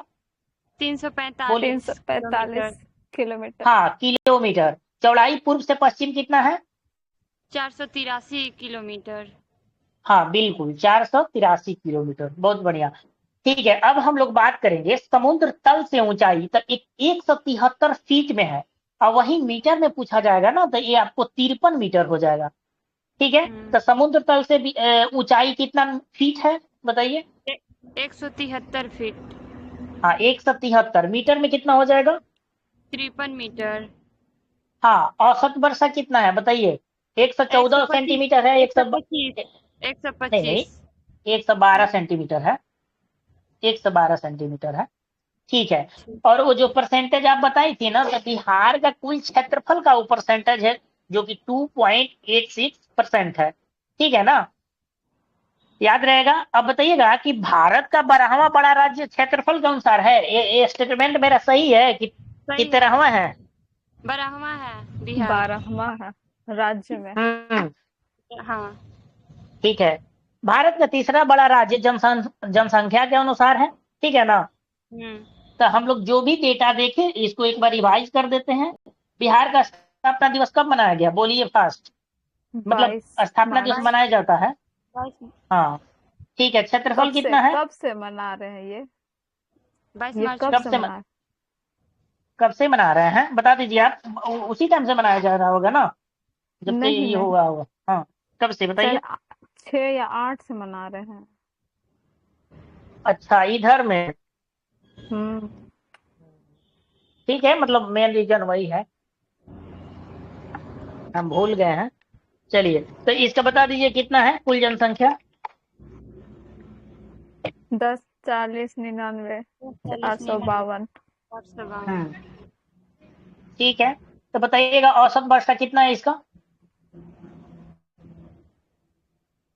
[SPEAKER 1] बोलिए।
[SPEAKER 2] 345
[SPEAKER 4] 345
[SPEAKER 2] किलोमीटर।
[SPEAKER 4] किलोमीटर।
[SPEAKER 1] हाँ, किलोमीटर। चौड़ाई पूर्व से पश्चिम कितना है,
[SPEAKER 2] 483 किलोमीटर।
[SPEAKER 1] हाँ बिल्कुल 483 किलोमीटर, बहुत बढ़िया। ठीक है, अब हम लोग बात करेंगे समुद्र तल से ऊंचाई, तो 173 फीट में है, और वही मीटर में पूछा जाएगा ना तो ये आपको 53 मीटर हो जाएगा, ठीक है। तो समुद्र तल से भी ऊंचाई कितना फीट है, बताइए।
[SPEAKER 2] 173 फीट।
[SPEAKER 1] हाँ, 173 मीटर में कितना हो जाएगा,
[SPEAKER 2] 53 मीटर।
[SPEAKER 1] हाँ। औसत वर्षा कितना है बताइए, 114
[SPEAKER 2] 125
[SPEAKER 1] सेंटीमीटर है,
[SPEAKER 2] 125
[SPEAKER 1] नहीं नहीं,
[SPEAKER 2] 125।
[SPEAKER 1] 112 सेंटीमीटर है, 112 सेंटीमीटर है, ठीक है। और वो जो परसेंटेज आप बताई थी ना, तो बिहार का कुल क्षेत्रफल का वो परसेंटेज है जो कि 2.86% है, ठीक है ना, याद रहेगा। अब बताइएगा कि भारत का 12वां बड़ा राज्य क्षेत्रफल के अनुसार है, ये स्टेटमेंट मेरा सही है कि
[SPEAKER 2] सही है,
[SPEAKER 1] 13वां है।
[SPEAKER 2] 12वां है बिहार।
[SPEAKER 4] 12वां है राज्य में।
[SPEAKER 2] हाँ।
[SPEAKER 1] ठीक है, भारत का तीसरा बड़ा राज्य जनसंख्या के अनुसार है, ठीक है ना। तो हम लोग जो भी डेटा देखे इसको एक बार रिवाइज कर देते हैं। बिहार का स्थापना दिवस कब मनाया गया, बोलिए फास्ट, मतलब
[SPEAKER 4] 22
[SPEAKER 1] स्थापना दिवस
[SPEAKER 4] मार्च।
[SPEAKER 1] मनाया जाता है, हाँ ठीक है। क्षेत्रफल कितना है,
[SPEAKER 4] कब से मना रहे हैं ये
[SPEAKER 2] 22
[SPEAKER 4] ये
[SPEAKER 2] मार्च
[SPEAKER 4] कब
[SPEAKER 1] कब
[SPEAKER 4] से
[SPEAKER 1] से
[SPEAKER 4] मना?
[SPEAKER 1] कब से मना रहे हैं बता दीजिए आप, उसी टाइम से मनाया जा रहा होगा ना जब से
[SPEAKER 4] नहीं
[SPEAKER 1] ये
[SPEAKER 4] नहीं,
[SPEAKER 1] हुआ होगा, हाँ कब से
[SPEAKER 4] शायद
[SPEAKER 1] बताइए।
[SPEAKER 4] 6 या 8 से मना रहे हैं।
[SPEAKER 1] अच्छा, इधर में,
[SPEAKER 4] हम्म।
[SPEAKER 1] ठीक है, मतलब मेन रीजन वही है, हम भूल गए हैं। चलिए, तो इसका बता दीजिए कितना है कुल जनसंख्या,
[SPEAKER 4] 10, 40, 99, 852।
[SPEAKER 2] 852।
[SPEAKER 1] ठीक है। तो बताइएगा औसत वर्षा कितना है इसका,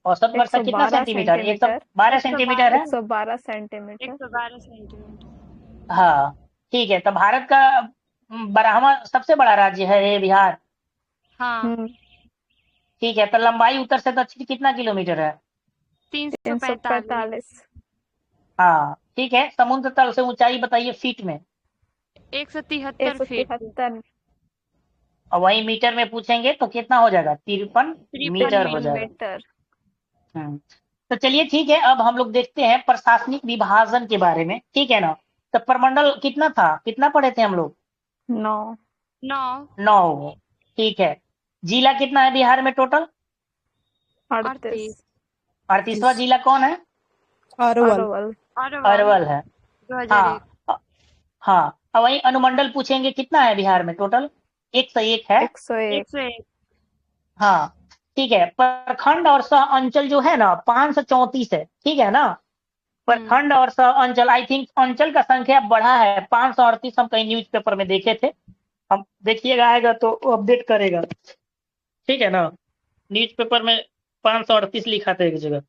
[SPEAKER 1] औसत वर्षा कितना
[SPEAKER 4] 112
[SPEAKER 1] सेंटीमीटर,
[SPEAKER 4] सेंटीमीटर।
[SPEAKER 1] 112 सेंटीमीटर है,
[SPEAKER 4] 112 सेंटीमीटर।
[SPEAKER 2] 112 सेंटीमीटर।
[SPEAKER 1] हाँ ठीक है। तो भारत का 12वां सबसे बड़ा राज्य है ये बिहार,
[SPEAKER 2] हाँ।
[SPEAKER 1] ठीक है। तो लंबाई उत्तर से दक्षिण कितना किलोमीटर है,
[SPEAKER 2] 345।
[SPEAKER 4] 345।
[SPEAKER 1] हाँ ठीक है। समुद्र तल से ऊंचाई बताइए फीट में,
[SPEAKER 2] 173 फीट।
[SPEAKER 4] 173
[SPEAKER 1] और वही मीटर में पूछेंगे तो कितना हो जाएगा, 53 मीटर हो जाएगा।
[SPEAKER 4] मीटर।
[SPEAKER 1] हम्म। तो चलिए ठीक है, अब हम लोग देखते हैं प्रशासनिक विभाजन के बारे में, ठीक है ना। तो प्रमंडल कितना था, कितना पढ़े थे हम लोग,
[SPEAKER 4] 9।
[SPEAKER 2] 9।
[SPEAKER 1] 9, ठीक है। जिला कितना है बिहार में टोटल,
[SPEAKER 4] 38।
[SPEAKER 1] 38वां जिला कौन है,
[SPEAKER 3] अरवल।
[SPEAKER 4] अरवल।
[SPEAKER 1] अरवल है,
[SPEAKER 2] 2001।
[SPEAKER 1] हाँ हाँ। अब वही अनुमंडल पूछेंगे कितना है बिहार में टोटल, 101 है,
[SPEAKER 4] 101।
[SPEAKER 2] 101।
[SPEAKER 1] हाँ ठीक है। प्रखंड और सह अंचल जो है ना 534 है, ठीक है ना। प्रखंड और सह अंचल, आई थिंक अंचल का संख्या बढ़ा है 538, हम कहीं न्यूज़पेपर में देखे थे, हम देखिएगा आएगा तो अपडेट करेगा, ठीक है ना। न्यूज़पेपर में 538 लिखा था एक जगह।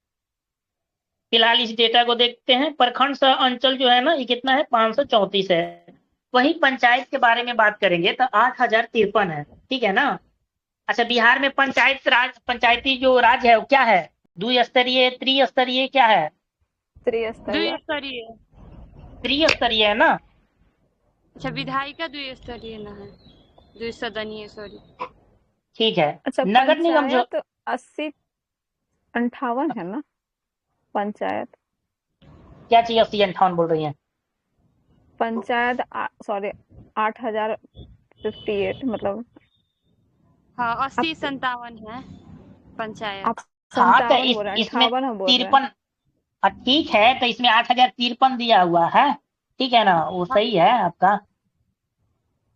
[SPEAKER 1] फिलहाल इस डेटा को देखते हैं, प्रखंड सह अंचल जो है ना ये कितना है, 534 है। वही पंचायत के बारे में बात करेंगे तो 8053 है, ठीक है ना। अच्छा, बिहार में पंचायती जो राज है वो क्या है, द्विस्तरीय, त्रिस्तरीय, क्या है,
[SPEAKER 4] त्रिस्तरीय।
[SPEAKER 2] द्विस्तरीय।
[SPEAKER 1] त्रिस्तरीय है ना।
[SPEAKER 2] अच्छा, विधायिका द्विस्तरीय ना है, द्विसदनीय, सॉरी।
[SPEAKER 1] ठीक है।
[SPEAKER 4] अच्छा,
[SPEAKER 1] नगर निगम जो,
[SPEAKER 4] पंचायत 80, 58 है ना पंचायत।
[SPEAKER 1] क्या चीज 80 58 बोल रही है,
[SPEAKER 4] पंचायत सॉरी 8058 मतलब।
[SPEAKER 2] हाँ,
[SPEAKER 4] आप
[SPEAKER 2] 80-57 है पंचायत।
[SPEAKER 4] आप
[SPEAKER 1] हाँ तो
[SPEAKER 4] 57 बोल रहे हैं,
[SPEAKER 1] इसमें
[SPEAKER 4] 58 हम बोल रहे हैं।
[SPEAKER 1] 53, ठीक है, तो इसमें 8053 दिया हुआ है, ठीक है ना, वो
[SPEAKER 2] हाँ।
[SPEAKER 1] सही है आपका,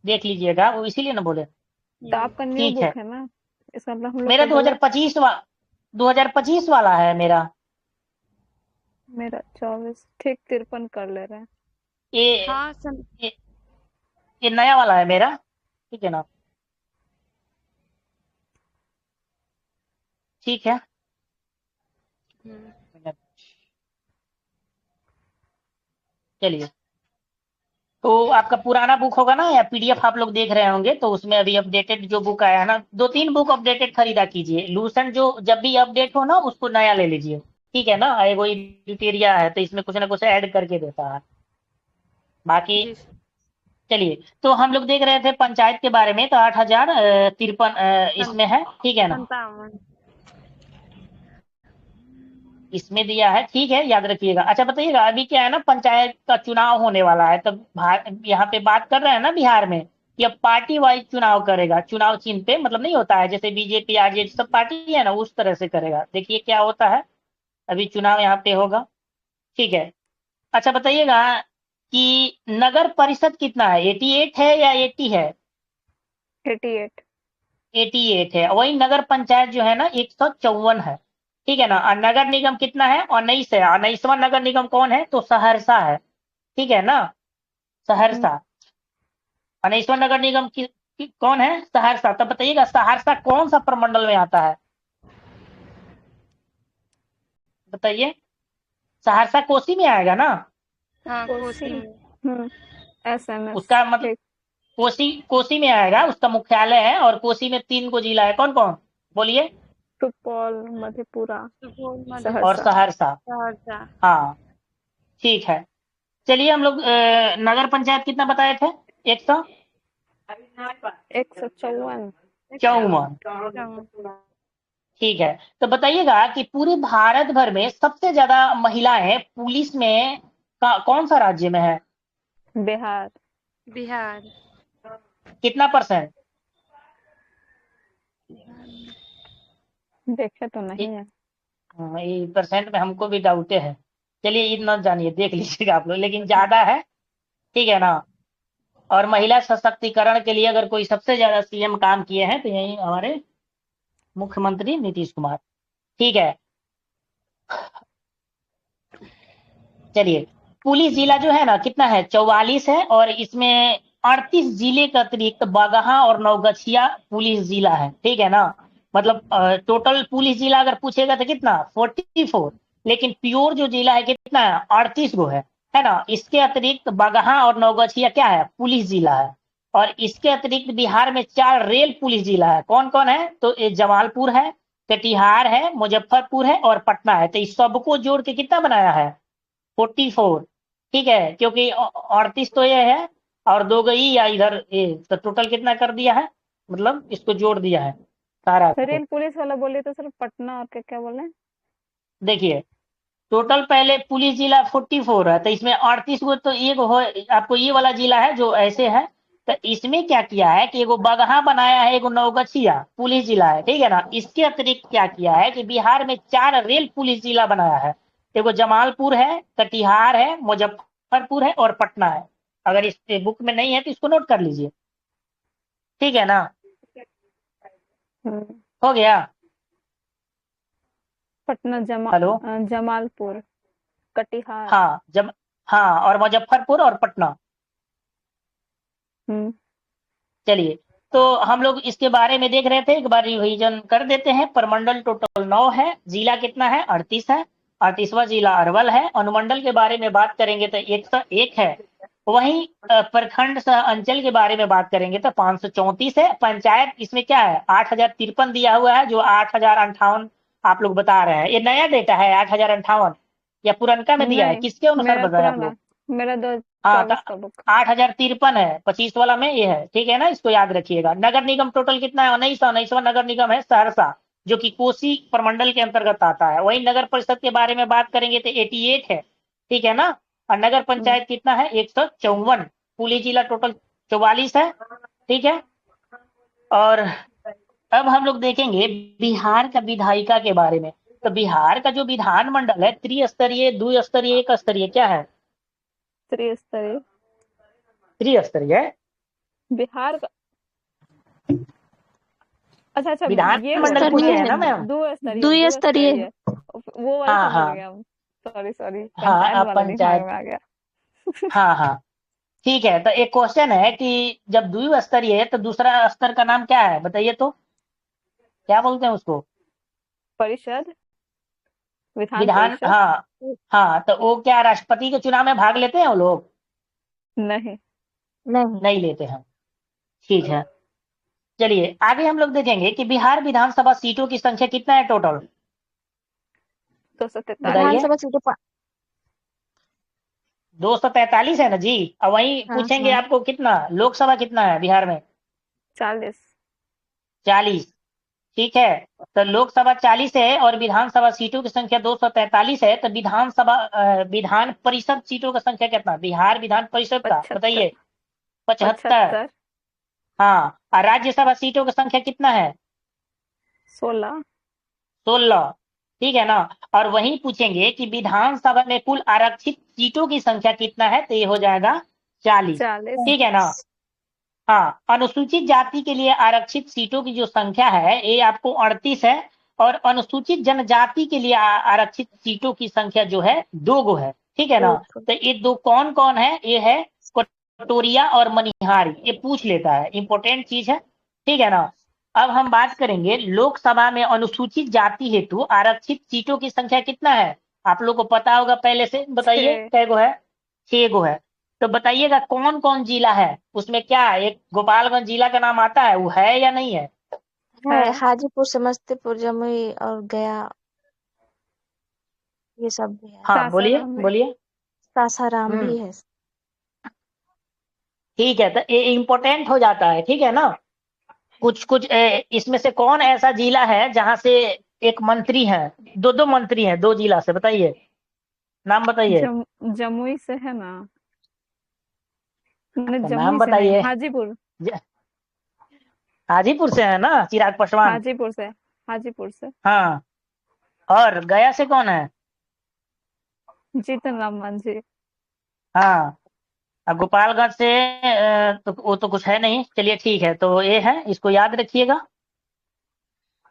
[SPEAKER 1] देख लीजिएगा, वो इसीलिए ना बोले,
[SPEAKER 4] तो आपका न्यू
[SPEAKER 1] ठीक है।
[SPEAKER 4] बुक है ना, इसका मतलब हम लोग
[SPEAKER 1] मेरा
[SPEAKER 4] का गलत।
[SPEAKER 1] 2025 वाला है मेरा,
[SPEAKER 4] मेरा 24, ठीक 53 कर ले रहे हैं।
[SPEAKER 1] ये
[SPEAKER 2] हाँ
[SPEAKER 1] ये, ये नया वाला है मेरा, ठीक है ना, ठीक है। चलिए, तो आपका पुराना बुक होगा ना, या पीडीएफ आप लोग देख रहे होंगे, तो उसमें अभी अपडेटेड जो बुक आया है ना, 2-3 बुक अपडेटेड खरीदा कीजिए। लूसेंट जो जब भी अपडेट हो ना, उसको नया ले लीजिए, ठीक है ना। एगो एडिटेरिया है, तो इसमें कुछ ना कुछ ऐड करके देता है। बाकी
[SPEAKER 2] जी
[SPEAKER 1] चलिए, तो हम लोग देख रहे थे पंचायत के बारे में, तो 8,053 इसमें है, ठीक है ना।
[SPEAKER 2] 57।
[SPEAKER 1] इसमें दिया है, ठीक है, याद रखिएगा। अच्छा बताइएगा, अभी क्या है ना, पंचायत का चुनाव होने वाला है, तब यहाँ पे बात कर रहे हैं ना बिहार में कि अब पार्टी वाइज चुनाव करेगा। चुनाव चिन्ह पे मतलब नहीं होता है, जैसे बीजेपी आरजेडी सब पार्टी है ना, उस तरह से करेगा। देखिए क्या होता है, अभी चुनाव यहाँ पे होगा, ठीक है। अच्छा बताइएगा कि नगर परिषद कितना है, 88 है या 80 है?
[SPEAKER 4] 88।
[SPEAKER 1] 88 है। वही नगर पंचायत जो है ना, 154 है, ठीक है ना। और नगर निगम कितना है? 19 है। 19वां नगर निगम कौन है? तो सहरसा है, ठीक है ना, सहरसा। 19वां नगर निगम कौन है? सहरसा। तब बताइएगा सहरसा कौन सा प्रमंडल में आता है, बताइए। सहरसा कोसी में आएगा ना?
[SPEAKER 2] हाँ
[SPEAKER 4] कोसी।
[SPEAKER 2] कोसी में।
[SPEAKER 4] SMS।
[SPEAKER 1] उसका मतलब
[SPEAKER 4] ठीक।
[SPEAKER 1] कोसी, कोसी में आएगा, उसका मुख्यालय है। और कोसी में 3 गो जिला है, कौन कौन बोलिए?
[SPEAKER 4] सुपौल, मधेपुरा,
[SPEAKER 2] सुपौल,
[SPEAKER 1] और
[SPEAKER 4] सहरसा।
[SPEAKER 1] सहरसा।
[SPEAKER 2] सहरसा।
[SPEAKER 1] हाँ, ठीक है। चलिए, हम लोग नगर पंचायत कितना बताए थे?
[SPEAKER 4] 154।
[SPEAKER 1] 154, ठीक है। तो बताइएगा कि पूरे भारत भर में सबसे ज्यादा महिलाएं पुलिस में कौन सा राज्य में है?
[SPEAKER 4] बिहार।
[SPEAKER 2] बिहार।
[SPEAKER 1] कितना %?
[SPEAKER 4] देखे तो नहीं है।
[SPEAKER 1] हाँ, ये परसेंट में हमको भी डाउटे है। चलिए, इतना जानिए, देख लीजिएगा आप लोग, लेकिन ज्यादा है, ठीक है ना। और महिला सशक्तिकरण के लिए अगर कोई सबसे ज्यादा सीएम काम किए हैं, तो यही हमारे मुख्यमंत्री नीतीश कुमार, ठीक है। चलिए, पुलिस जिला जो है ना, कितना है? 44 है। और इसमें 38 जिले के अतिरिक्त बगहा और नवगछिया पुलिस जिला है, ठीक है ना। मतलब टोटल पुलिस जिला अगर पूछेगा तो कितना? 44। लेकिन प्योर जो जिला है कितना है? 38 गो है ना। इसके अतिरिक्त बगहा और नवगछिया क्या है? पुलिस जिला है। और इसके अतिरिक्त बिहार में 4 रेल पुलिस जिला है। कौन कौन है? तो ये जमालपुर है, कटिहार है, मुजफ्फरपुर है और पटना है। तो इस सबको जोड़ के कितना बनाया है? 44, ठीक है। क्योंकि 38 तो ये है, और 2 गई या इधर ये, तो टोटल कितना कर दिया है, मतलब इसको जोड़ दिया है सारा को।
[SPEAKER 4] रेल पुलिस वाला बोले तो सर, पटना और क्या क्या बोले?
[SPEAKER 1] देखिए, टोटल पहले पुलिस जिला 44 है, तो इसमें 38 गो तो एक हो, आपको ये वाला जिला है जो ऐसे है। तो इसमें क्या किया है कि एगो बगहा बनाया है, एगो नवगछिया पुलिस जिला है, ठीक है ना। इसके अतिरिक्त क्या किया है कि बिहार में 4 रेल पुलिस जिला बनाया है। एगो जमालपुर है, कटिहार है, मुजफ्फरपुर है और पटना है। अगर इस बुक में नहीं है तो इसको नोट कर लीजिए, ठीक है ना।
[SPEAKER 4] हम्म।
[SPEAKER 1] हो गया।
[SPEAKER 4] पटना,
[SPEAKER 1] हेलो।
[SPEAKER 4] जमालपुर, कटिहार।
[SPEAKER 1] हाँ, हाँ, और मुजफ्फरपुर और पटना।
[SPEAKER 4] हम्म।
[SPEAKER 1] चलिए, तो हम लोग इसके बारे में देख रहे थे, एक बार रिवीजन कर देते हैं। प्रमंडल टोटल 9 है, जिला कितना है? 38 है। 38वां जिला अरवल है। अनुमंडल के बारे में बात करेंगे तो 101 है। वहीं प्रखंड सह अंचल के बारे में बात करेंगे तो 534 है। पंचायत इसमें क्या है? 8,053 दिया हुआ है, जो 8,058 आप लोग बता रहे हैं। ये नया डेटा है 8,058, या पुरनका में दिया है?
[SPEAKER 4] नहीं,
[SPEAKER 1] किसके अनुसार
[SPEAKER 4] मेरा
[SPEAKER 1] बताए आप
[SPEAKER 4] पुराना,
[SPEAKER 1] लोग?
[SPEAKER 4] मेरा
[SPEAKER 1] हाँ, तो
[SPEAKER 4] 2024 का बुक।
[SPEAKER 1] 8,053 है, 25 वाला में ये है, ठीक है ना। इसको याद रखिएगा। नगर निगम टोटल कितना है? 19वां नगर निगम है सहरसा, जो कि कोसी प्रमंडल के अंतर्गत आता है। वही नगर परिषद के बारे में बात करेंगे तो 88 है, ठीक है ना। और नगर
[SPEAKER 4] हम्म।
[SPEAKER 1] पंचायत कितना है? 154। पुलिस जिला टोटल 44 है, ठीक है। और अब हम लोग देखेंगे बिहार का विधायिका के बारे में। तो बिहार का जो विधानमंडल है, त्रिस्तरीय, द्विस्तरीय, एक स्तरीय, क्या है?
[SPEAKER 4] त्रिस्तरीय।
[SPEAKER 1] त्रिस्तरीय है।
[SPEAKER 4] बिहार का। अच्छा अच्छा, ये
[SPEAKER 1] विधानमंडल
[SPEAKER 4] बोला
[SPEAKER 5] स्तरीय
[SPEAKER 1] पूछे
[SPEAKER 4] मैं।
[SPEAKER 1] है
[SPEAKER 5] है,
[SPEAKER 1] ना मैम?
[SPEAKER 5] द्विस्तरीय
[SPEAKER 4] दो स्तरीय, वो वाला
[SPEAKER 1] हाँ,
[SPEAKER 4] तो भूल
[SPEAKER 1] हाँ,
[SPEAKER 4] गया। सॉरी सॉरी,
[SPEAKER 1] हाँ,
[SPEAKER 4] पंचायत
[SPEAKER 1] अब
[SPEAKER 4] वाला दिमाग
[SPEAKER 1] पंचायत,
[SPEAKER 4] में आ गया।
[SPEAKER 1] हाँ, हाँ, ठीक है। तो एक क्वेश्चन है कि जब द्विस्तरीय है तो दूसरा स्तर का नाम क्या है, बताइए तो, क्या बोलते हैं उसको?
[SPEAKER 4] परिषद। विधान
[SPEAKER 1] विधान,
[SPEAKER 4] परिषद?
[SPEAKER 1] हाँ हाँ, तो वो क्या राष्ट्रपति के चुनाव में भाग लेते हैं वो लोग?
[SPEAKER 4] नहीं।
[SPEAKER 5] नहीं।
[SPEAKER 1] नहीं लेते हैं। ठीक है, चलिए आगे हम लोग देखेंगे कि बिहार विधानसभा सीटों की संख्या कितना है टोटल,
[SPEAKER 4] 243।
[SPEAKER 1] बताइए।
[SPEAKER 5] विधानसभा सीटों
[SPEAKER 1] 243 है ना जी। और वहीं
[SPEAKER 5] हाँ
[SPEAKER 1] पूछेंगे
[SPEAKER 5] हाँ।
[SPEAKER 1] आपको कितना लोकसभा कितना है बिहार में?
[SPEAKER 4] 40।
[SPEAKER 1] 40। ठीक है, तो लोकसभा 40 है और विधानसभा सीटों की संख्या 243 है, तो विधानसभा विधान परिषद सीटों का संख्या कितना बिहार विधान परिषद का,
[SPEAKER 4] 75।
[SPEAKER 1] बताइए। 75।
[SPEAKER 4] 75।
[SPEAKER 1] हाँ, और राज्यसभा सीटों का संख्या कितना है?
[SPEAKER 4] 16।
[SPEAKER 1] 16। ठीक है ना। और वहीं पूछेंगे कि विधानसभा में कुल आरक्षित सीटों की संख्या कितना है, तो ये हो जाएगा 40।
[SPEAKER 4] 40।
[SPEAKER 1] ठीक है ना। हाँ, अनुसूचित जाति के लिए आरक्षित सीटों की जो संख्या है ये आपको 38 है, और अनुसूचित जनजाति के लिए आरक्षित सीटों की संख्या जो है 2 गो है। ठीक है ना।
[SPEAKER 5] दो।
[SPEAKER 1] तो ये दो कौन कौन है? ये है कटोरिया और मनिहारी, ये पूछ लेता है, इंपॉर्टेंट चीज है। ठीक है ना। अब हम बात करेंगे लोकसभा में अनुसूचित जाति हेतु आरक्षित सीटों की संख्या कितना है। आप लोग को पता होगा पहले से, बताइए
[SPEAKER 4] 6।
[SPEAKER 1] कै गो है? 6 गो है। तो बताइएगा कौन कौन जिला है उसमें, क्या एक गोपालगंज जिला का नाम आता है, वो है या नहीं है?
[SPEAKER 5] है
[SPEAKER 4] है।
[SPEAKER 5] हाजीपुर, समस्तीपुर, जमुई और गया, ये सब भी है।
[SPEAKER 1] हाँ बोलिए
[SPEAKER 4] सासाराम में।
[SPEAKER 1] बोलिए।
[SPEAKER 5] सासाराम
[SPEAKER 1] हम्म,
[SPEAKER 5] भी है।
[SPEAKER 1] ठीक है, तो ये इम्पोर्टेंट हो जाता है। ठीक है ना। कुछ कुछ इसमें से कौन ऐसा जिला है जहां से एक मंत्री है, दो दो मंत्री हैं दो जिला से, बताइए, नाम बताइए।
[SPEAKER 4] जमुई से है ना? मैंने
[SPEAKER 1] तो नाम
[SPEAKER 4] जमुई से नहीं,
[SPEAKER 1] बताइए।
[SPEAKER 4] हाजीपुर।
[SPEAKER 1] ज- हाजीपुर से है ना चिराग पासवान?
[SPEAKER 4] हाजीपुर से। हाजीपुर से
[SPEAKER 1] हाँ। और गया से कौन है?
[SPEAKER 4] जीतन राम मांझी।
[SPEAKER 1] हाँ। अब गोपालगंज से तो वो तो कुछ है नहीं। चलिए ठीक है, तो ये है, इसको याद रखिएगा।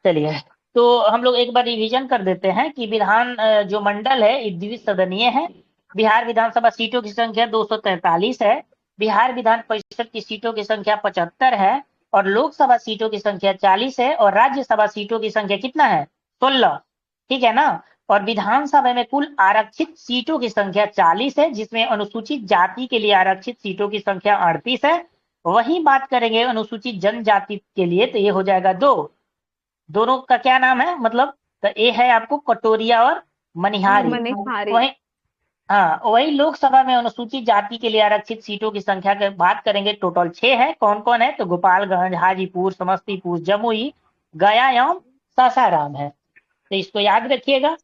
[SPEAKER 1] चलिए, तो हम लोग एक बार रिवीजन कर देते हैं कि विधान जो मंडल है ये द्विसदनीय है। बिहार विधानसभा सीटों की संख्या 243 है। बिहार विधान परिषद की सीटों की संख्या 75 है। और लोकसभा सीटों की संख्या 40 है। और राज्यसभा सीटों की संख्या कितना है? 16। ठीक है ना। और विधानसभा में कुल आरक्षित सीटों की संख्या 40 है, जिसमें अनुसूचित जाति के लिए आरक्षित सीटों की संख्या 38 है। वही बात करेंगे अनुसूचित जनजाति के लिए, तो ये हो जाएगा 2। दोनों का क्या नाम है मतलब? तो ये है आपको कटोरिया और मनिहारी।
[SPEAKER 4] मनिहारी।
[SPEAKER 1] वही, हाँ, वही लोकसभा में अनुसूचित जाति के लिए आरक्षित सीटों की संख्या की बात करेंगे, टोटल 6 है। कौन कौन है? तो गोपालगंज, हाजीपुर, समस्तीपुर, जमुई, गया एवं सासाराम है। तो इसको याद रखिएगा।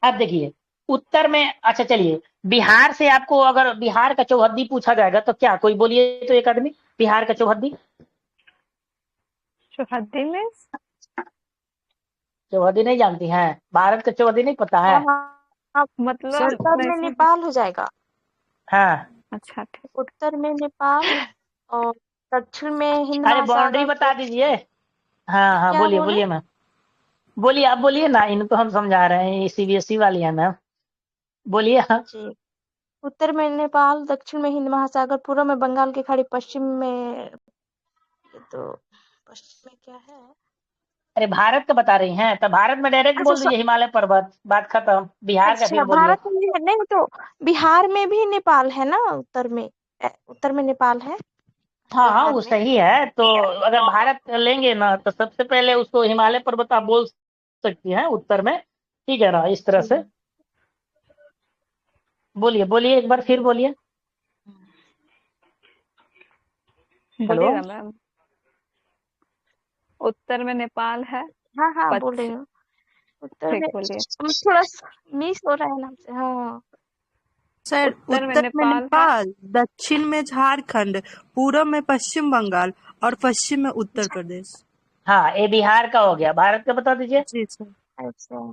[SPEAKER 1] अब देखिए उत्तर में, अच्छा चलिए, बिहार से आपको अगर बिहार का चौहद्दी पूछा जाएगा तो क्या, कोई बोलिए तो एक आदमी बिहार का चौहद्दी।
[SPEAKER 4] चौहद्दी में।
[SPEAKER 1] चौहद्दी नहीं जानती हैं? भारत का चौहद्दी नहीं पता है?
[SPEAKER 5] हाँ हाँ।
[SPEAKER 4] मतलब
[SPEAKER 5] उत्तर में
[SPEAKER 4] वैसे।
[SPEAKER 5] नेपाल हो जाएगा।
[SPEAKER 1] हाँ।
[SPEAKER 4] अच्छा ठीक।
[SPEAKER 5] उत्तर में नेपाल और दक्षिण में हिंद
[SPEAKER 1] अरे बाउंड्री
[SPEAKER 5] महासागर
[SPEAKER 1] बता
[SPEAKER 5] को।
[SPEAKER 1] दीजिए। हाँ हाँ,
[SPEAKER 5] क्या
[SPEAKER 1] बोलिए
[SPEAKER 5] बोले?
[SPEAKER 1] बोलिए मैम। बोलिए, आप बोलिए ना, इनको हम समझा रहे हैं, ये सीबीएसई वाली है मैम। बोलिए हाँ।
[SPEAKER 5] जी। उत्तर में नेपाल, दक्षिण में हिंद महासागर, पूर्व में बंगाल की खाड़ी, पश्चिम में, ये तो पश्चिम में क्या है?
[SPEAKER 1] अरे भारत का बता रही हैं तो भारत में डायरेक्ट
[SPEAKER 5] अच्छा
[SPEAKER 1] बोल दीजिए हिमालय पर्वत, बात खत्म। बिहार का
[SPEAKER 5] अच्छा,
[SPEAKER 1] फिर बोलिए।
[SPEAKER 5] भारत में भी है नहीं तो बिहार में भी नेपाल है ना, उत्तर में। उत्तर में नेपाल है
[SPEAKER 1] हाँ हाँ,
[SPEAKER 5] बिहार
[SPEAKER 1] वो
[SPEAKER 5] में।
[SPEAKER 1] सही है। तो अगर भारत लेंगे ना तो सबसे पहले उसको हिमालय पर्वत आप बोल सकती हैं उत्तर में। ठीक है ना, इस तरह
[SPEAKER 5] जी।
[SPEAKER 1] से बोलिए। बोलिए एक बार फिर बोलिए। हेलो।
[SPEAKER 4] बोलिएगा मैम। उत्तर में नेपाल है।
[SPEAKER 5] हाँ हाँ, बोल रही
[SPEAKER 4] पश्चिम।
[SPEAKER 5] हूँ। उत्तर
[SPEAKER 4] ठीक
[SPEAKER 5] में
[SPEAKER 4] बोलिए।
[SPEAKER 5] थोड़ा मिस हो रहा है नाम से। हाँ।
[SPEAKER 3] सर,
[SPEAKER 4] उत्तर में
[SPEAKER 3] उत्तर में
[SPEAKER 4] नेपाल है।
[SPEAKER 3] नेपाल, दक्षिण में झारखंड, पूर्व में पश्चिम बंगाल और पश्चिम में उत्तर प्रदेश।
[SPEAKER 1] हाँ, ये बिहार का हो गया। भारत का बता दीजिए।
[SPEAKER 3] जी सर।
[SPEAKER 5] अच्छा।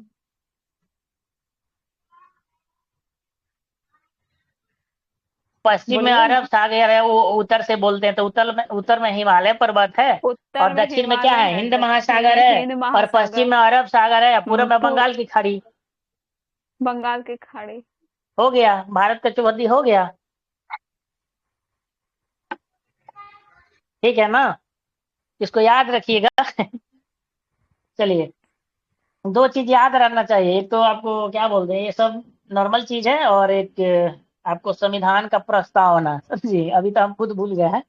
[SPEAKER 1] पश्चिम में
[SPEAKER 4] बोलिए।
[SPEAKER 1] अरब सागर है, वो उत्तर से बोलते हैं, तो उत्तर में हिमालय पर्वत है।
[SPEAKER 4] उत्तर
[SPEAKER 1] और
[SPEAKER 4] में
[SPEAKER 1] दक्षिण में क्या
[SPEAKER 4] हिमालय
[SPEAKER 1] है?
[SPEAKER 4] है,
[SPEAKER 1] हिंद
[SPEAKER 4] दक्षिण
[SPEAKER 1] महासागर
[SPEAKER 4] में
[SPEAKER 1] है।
[SPEAKER 4] हिंद
[SPEAKER 1] और पश्चिम
[SPEAKER 4] महासागर।
[SPEAKER 1] में अरब सागर है, पूर्व में
[SPEAKER 4] तो
[SPEAKER 1] बंगाल की खाड़ी।
[SPEAKER 4] बंगाल की खाड़ी।
[SPEAKER 1] हो गया, भारत का चौहद्दी हो गया। ठीक है ना, इसको याद रखिएगा। चलिए, दो चीज याद रखना चाहिए, एक तो आपको क्या बोलते हैं, ये सब नॉर्मल चीज है, और एक आपको संविधान का प्रस्तावना, समझिए अभी तो हम खुद भूल गए हैं।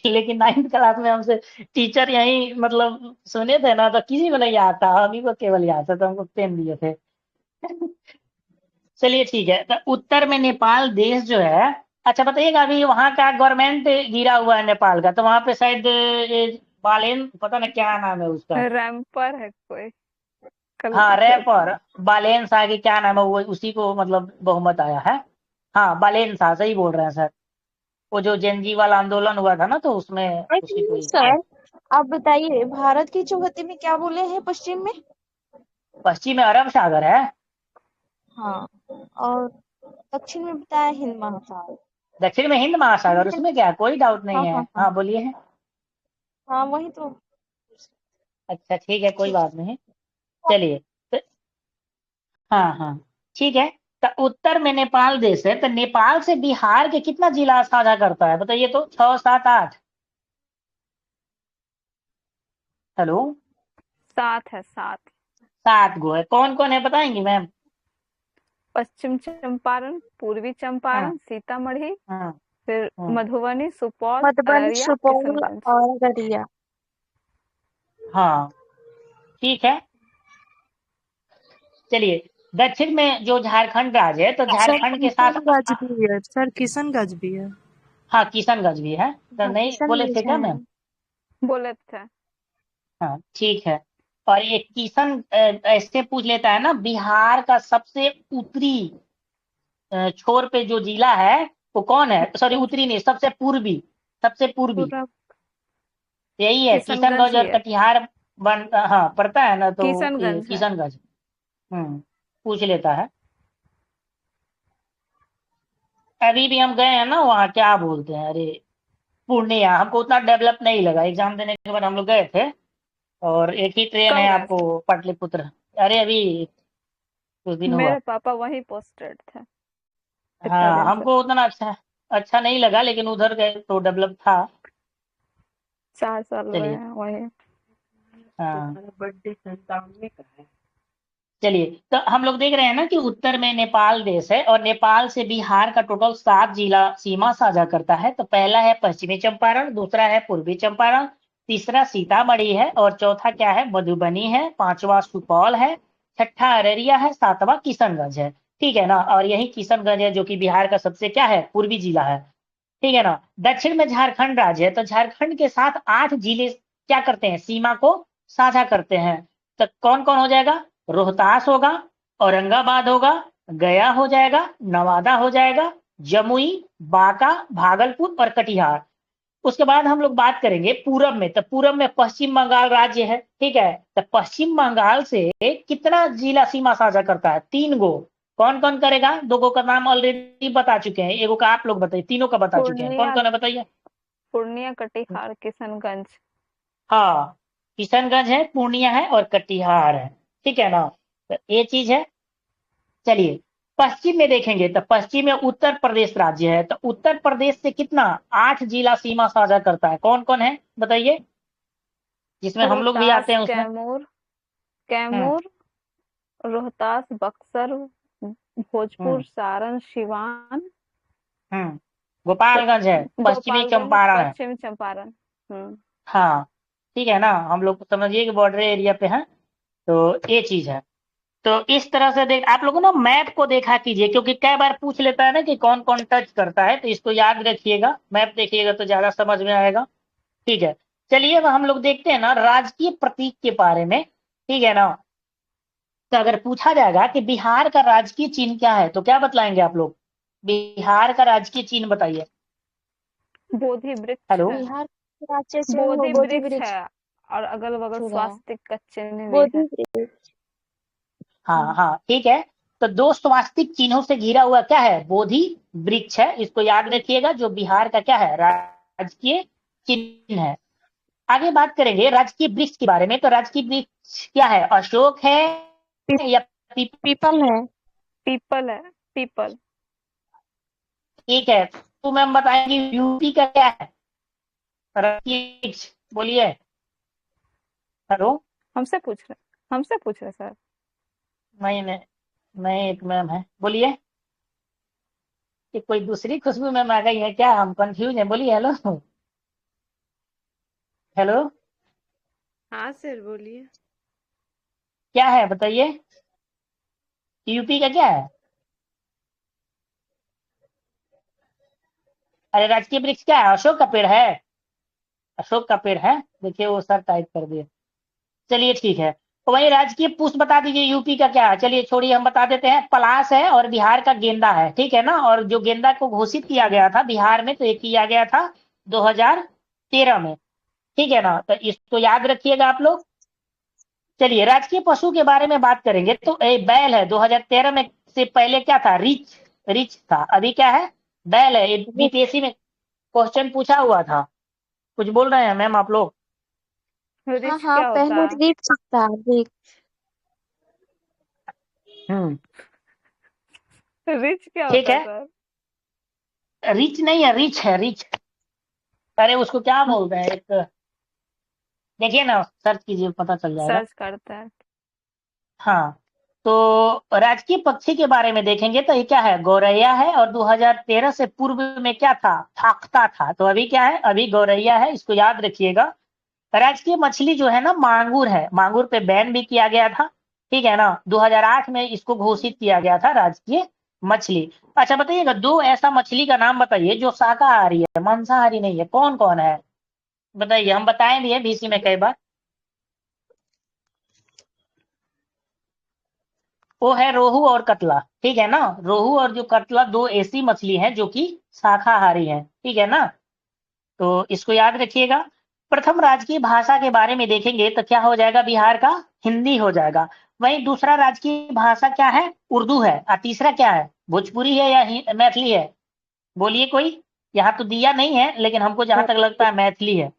[SPEAKER 1] लेकिन 9th क्लास में हमसे टीचर यही मतलब सुने थे ना, तो किसी को नहीं याद था, हम ही को केवल याद था, तो हमको पेन दिए थे। चलिए ठीक है, तो उत्तर में नेपाल देश जो है, अच्छा बताइएगा, अभी वहाँ का गवर्नमेंट गिरा हुआ है नेपाल का, तो वहाँ पे शायद ये बालेन, पता नहीं क्या नाम है उसका।
[SPEAKER 4] रैम्पर है कोई, कल
[SPEAKER 1] हाँ
[SPEAKER 4] देखे थे।
[SPEAKER 1] रैपर, बालेन शाह की क्या नाम है, वो उसी को मतलब बहुमत आया है। हाँ बालेन शाह, सही बोल रहे हैं सर। वो जो जेनजी वाला आंदोलन हुआ था ना, तो उसमें उसी को
[SPEAKER 5] नहीं
[SPEAKER 1] ही है।
[SPEAKER 5] सर, आप बताइए भारत की चौहद्दी में क्या बोले हैं पश्चिम में?
[SPEAKER 1] पश्चिम में अरब सागर है।
[SPEAKER 5] हाँ, और दक्षिण में बताया हिंद महासागर।
[SPEAKER 1] दक्षिण में हिंद महासागर, उसमें क्या कोई डाउट नहीं
[SPEAKER 5] हाँ
[SPEAKER 1] है।
[SPEAKER 5] हाँ हाँ
[SPEAKER 1] हाँ बोलिए।
[SPEAKER 5] हाँ, वही तो।
[SPEAKER 1] अच्छा ठीक है, कोई
[SPEAKER 5] ठीक
[SPEAKER 1] बात नहीं। चलिए, तो हाँ हाँ ठीक है। तो उत्तर में नेपाल देश है, तो नेपाल से बिहार के कितना जिला साझा करता है बताइए, तो 6, 7, 8? हेलो।
[SPEAKER 4] 7 है, 7।
[SPEAKER 1] 7 गो है, कौन कौन है बताएंगी मैम?
[SPEAKER 4] पश्चिम चंपारण, पूर्वी
[SPEAKER 1] हाँ
[SPEAKER 4] चंपारण, सीतामढ़ी,
[SPEAKER 1] हाँ
[SPEAKER 4] फिर
[SPEAKER 1] हाँ
[SPEAKER 4] मधुबनी, सुपौल,
[SPEAKER 5] मधुबनी,
[SPEAKER 4] अररिया,
[SPEAKER 5] सुपौल
[SPEAKER 4] किशनगंज।
[SPEAKER 5] और गढ़िया।
[SPEAKER 1] हाँ ठीक है। चलिए, दक्षिण में जो झारखंड राज्य है, तो
[SPEAKER 3] सर
[SPEAKER 1] झारखंड के साथ
[SPEAKER 3] किशनगंज भी है, सर किशनगंज भी है।
[SPEAKER 1] हाँ किशनगंज भी है, तो
[SPEAKER 5] हाँ,
[SPEAKER 1] नहीं बोले थे
[SPEAKER 5] किशनगंज
[SPEAKER 1] क्या
[SPEAKER 5] है।
[SPEAKER 1] मैम?
[SPEAKER 4] बोले थे।
[SPEAKER 1] हाँ ठीक है। और ये किशन ऐसे पूछ लेता है ना, बिहार का सबसे उत्तरी छोर पे जो जिला है वो कौन है, सॉरी उत्तरी नहीं, सबसे पूर्वी, सबसे पूर्वी
[SPEAKER 4] पूरा
[SPEAKER 1] यही है,
[SPEAKER 4] किशनगंज
[SPEAKER 1] किशनगंज
[SPEAKER 4] ही
[SPEAKER 1] और
[SPEAKER 4] है।
[SPEAKER 1] कटिहार बन, हाँ पड़ता है ना, तो ये
[SPEAKER 4] किशनगंज है।
[SPEAKER 1] किशनगंज। पूछ लेता है। अभी भी हम गए हैं ना वहाँ, क्या बोलते हैं, अरे पूर्णिया, हमको उतना डेवलप नहीं लगा, एग्जाम देने के बाद हम लोग गए थे, और एक ही ट्रेन है
[SPEAKER 4] कब गए
[SPEAKER 1] आपको,
[SPEAKER 4] थे?
[SPEAKER 1] पाटलिपुत्र। अरे अभी कुछ दिन हुआ।
[SPEAKER 4] मेरे पापा वहीं पोस्टेड थे इतना
[SPEAKER 1] हाँ
[SPEAKER 4] दिन से।
[SPEAKER 1] हमको उतना अच्छा अच्छा नहीं लगा, लेकिन उधर गए तो डेवलप था।
[SPEAKER 4] 4 साल रहे
[SPEAKER 1] चलिए।
[SPEAKER 4] हैं वहीं।
[SPEAKER 1] हाँ बर्थडे 97 का है। चलिए, तो हम लोग देख रहे हैं ना कि उत्तर में नेपाल देश है, और नेपाल से बिहार का टोटल 7 जिला सीमा साझा करता है। तो पहला है पश्चिमी चंपारण, दूसरा है पूर्वी चंपारण, तीसरा सीतामढ़ी है, और चौथा क्या है, मधुबनी है, पांचवा सुपौल है, छठा अररिया है, सातवां किशनगंज है। ठीक है ना, और यही किशनगंज है जो कि बिहार का सबसे क्या है, पूर्वी जिला है। ठीक है ना। दक्षिण में झारखंड राज्य है, तो झारखंड के साथ 8 जिले क्या करते हैं, सीमा को साझा करते हैं। तो कौन कौन हो जाएगा, रोहतास होगा, औरंगाबाद होगा, गया हो जाएगा, नवादा हो जाएगा, जमुई, बांका, भागलपुर और कटिहार। उसके बाद हम लोग बात करेंगे पूरब में, तो पूरब में पश्चिम बंगाल राज्य है। ठीक है, तो पश्चिम बंगाल से कितना जिला सीमा साझा करता है, 3 गो। कौन कौन करेगा, 2 गो का नाम ऑलरेडी बता चुके हैं, एगो का आप लोग बताइए, तीनों का बता चुके हैं, कौन
[SPEAKER 4] पूर्णिया,
[SPEAKER 1] कौन है बताइए?
[SPEAKER 4] पूर्णिया, कटिहार, किशनगंज।
[SPEAKER 1] हाँ किशनगंज है, पूर्णिया है और कटिहार है। ठीक है ना, तो ये चीज है। चलिए, पश्चिम में देखेंगे, तो पश्चिम में उत्तर प्रदेश राज्य है, तो उत्तर प्रदेश से कितना, 8 जिला सीमा साझा करता है, कौन कौन है बताइए, जिसमें हम लोग भी आते
[SPEAKER 4] रोहतास,
[SPEAKER 1] हैं उसमें।
[SPEAKER 4] कैमूर,
[SPEAKER 1] हम्म
[SPEAKER 4] कैमूर, रोहतास, बक्सर, भोजपुर,
[SPEAKER 1] हम्म
[SPEAKER 4] सारण, सिवान,
[SPEAKER 1] हम्म गोपालगंज है, पश्चिमी
[SPEAKER 4] गोपालगंज,
[SPEAKER 1] चंपारण है।
[SPEAKER 4] पश्चिम चंपारण।
[SPEAKER 1] हाँ ठीक है ना, हम लोग समझिए कि बॉर्डर एरिया पे है, तो ये चीज है। तो इस तरह से देख, आप लोगों ना मैप को देखा कीजिए, क्योंकि कई बार पूछ लेता है ना कि कौन कौन टच करता है, तो इसको याद रखिएगा, मैप देखिएगा तो ज्यादा समझ में आएगा। ठीक है। चलिए, अब हम लोग देखते हैं ना राजकीय प्रतीक के बारे में। ठीक है ना, तो अगर पूछा जाएगा कि बिहार का राजकीय चिन्ह क्या है, तो क्या बतलाएंगे आप लोग, बिहार का राजकीय चिन्ह बताइए।
[SPEAKER 4] बोधि वृक्ष
[SPEAKER 1] हेलो।
[SPEAKER 4] है।
[SPEAKER 5] बिहार के राज्य चिन्ह
[SPEAKER 4] बोधि
[SPEAKER 5] बोधि
[SPEAKER 4] वृक्ष
[SPEAKER 5] वृक्ष
[SPEAKER 4] है, और अगल बगल
[SPEAKER 5] होगा।
[SPEAKER 4] स्वास्तिक का चिन्ह भी
[SPEAKER 5] बोधि
[SPEAKER 4] है।
[SPEAKER 5] वृक्ष।
[SPEAKER 1] हाँ हाँ ठीक है। तो 2 स्वास्तिक चिन्हों से घिरा हुआ क्या है, बोधि वृक्ष है, इसको याद रखिएगा, जो बिहार का क्या है, राजकीय चिन्ह है। आगे बात करेंगे राजकीय वृक्ष के बारे में, तो राजकीय वृक्ष क्या है, अशोक है या
[SPEAKER 5] पीपल है।
[SPEAKER 4] पीपल है, पीपल।
[SPEAKER 1] ठीक है, तो मैम बताएंगे यूपी का क्या है राजकीय वृक्ष, बोलिए। हेलो।
[SPEAKER 4] हमसे पूछ रहे हमसे पूछे सर?
[SPEAKER 1] नहीं नहीं नहीं, एक मैम है, बोलिए। कि कोई दूसरी खुशबू मैम आ गई है क्या? हम कंफ्यूज हैं, बोलिए। हेलो हेलो,
[SPEAKER 6] हाँ सर बोलिए।
[SPEAKER 1] क्या है बताइए, यूपी का क्या है? अरे राजकीय वृक्ष क्या है? अशोक का पेड़ है, अशोक का पेड़ है। देखिए वो सर टाइप कर दिए। चलिए ठीक है, तो वही राजकीय पुष्प बता दीजिए यूपी का क्या है। चलिए छोड़िए, हम बता देते हैं, पलाश है और बिहार का गेंदा है, ठीक है ना। और जो गेंदा को घोषित किया गया था बिहार में, तो ये किया गया था 2013 में, ठीक है ना। तो इसको याद रखिएगा आप लोग। चलिए राजकीय पशु के बारे में बात करेंगे, तो बैल है। 2013 में से पहले क्या था? रिच, रिच था। अभी क्या है? बैल है। बीपीएससी में क्वेश्चन पूछा हुआ था। कुछ बोल रहे हैं मैम आप लोग?
[SPEAKER 5] हाँ
[SPEAKER 4] रिच
[SPEAKER 5] हाँ,
[SPEAKER 4] क्या होता
[SPEAKER 5] पहले
[SPEAKER 4] है?
[SPEAKER 5] रिच था, रिच।
[SPEAKER 1] हम्म,
[SPEAKER 4] रिच क्या
[SPEAKER 1] ठीक
[SPEAKER 4] होता है
[SPEAKER 1] है।
[SPEAKER 4] सर?
[SPEAKER 1] रिच नहीं है, रिच है, रिच। अरे उसको क्या बोलते हैं, एक देखिए ना, सर्च कीजिए, पता चल जाएगा।
[SPEAKER 4] सर्च करते हैं।
[SPEAKER 1] हाँ, तो राजकीय पक्षी के बारे में देखेंगे तो ये क्या है? गौरैया है। और 2013 से पूर्व में क्या था? फाख्ता था। तो अभी क्या है? अभी गौरैया है, इसको याद रखिएगा। राजकीय मछली जो है ना, मांगुर है। मांगुर पे बैन भी किया गया था, ठीक है ना। 2008 में इसको घोषित किया गया था राजकीय मछली। अच्छा बताइएगा, दो ऐसा मछली का नाम बताइए जो शाकाहारी है, मांसाहारी नहीं है। कौन कौन है बताइए, हम बताएं भी है बीसी में कई बार। वो है रोहू और कतला, ठीक है ना। रोहू और जो कतला, दो ऐसी मछली हैं जो कि शाकाहारी हैं, ठीक है ना। तो इसको याद रखिएगा। प्रथम राजकीय भाषा के बारे में देखेंगे तो क्या हो जाएगा? बिहार का हिंदी हो जाएगा। वहीं दूसरा राजकीय भाषा क्या है? उर्दू है। और तीसरा क्या है? भोजपुरी है या मैथिली है? बोलिए कोई। यहाँ तो दिया नहीं है, लेकिन हमको जहां तक लगता है मैथिली है।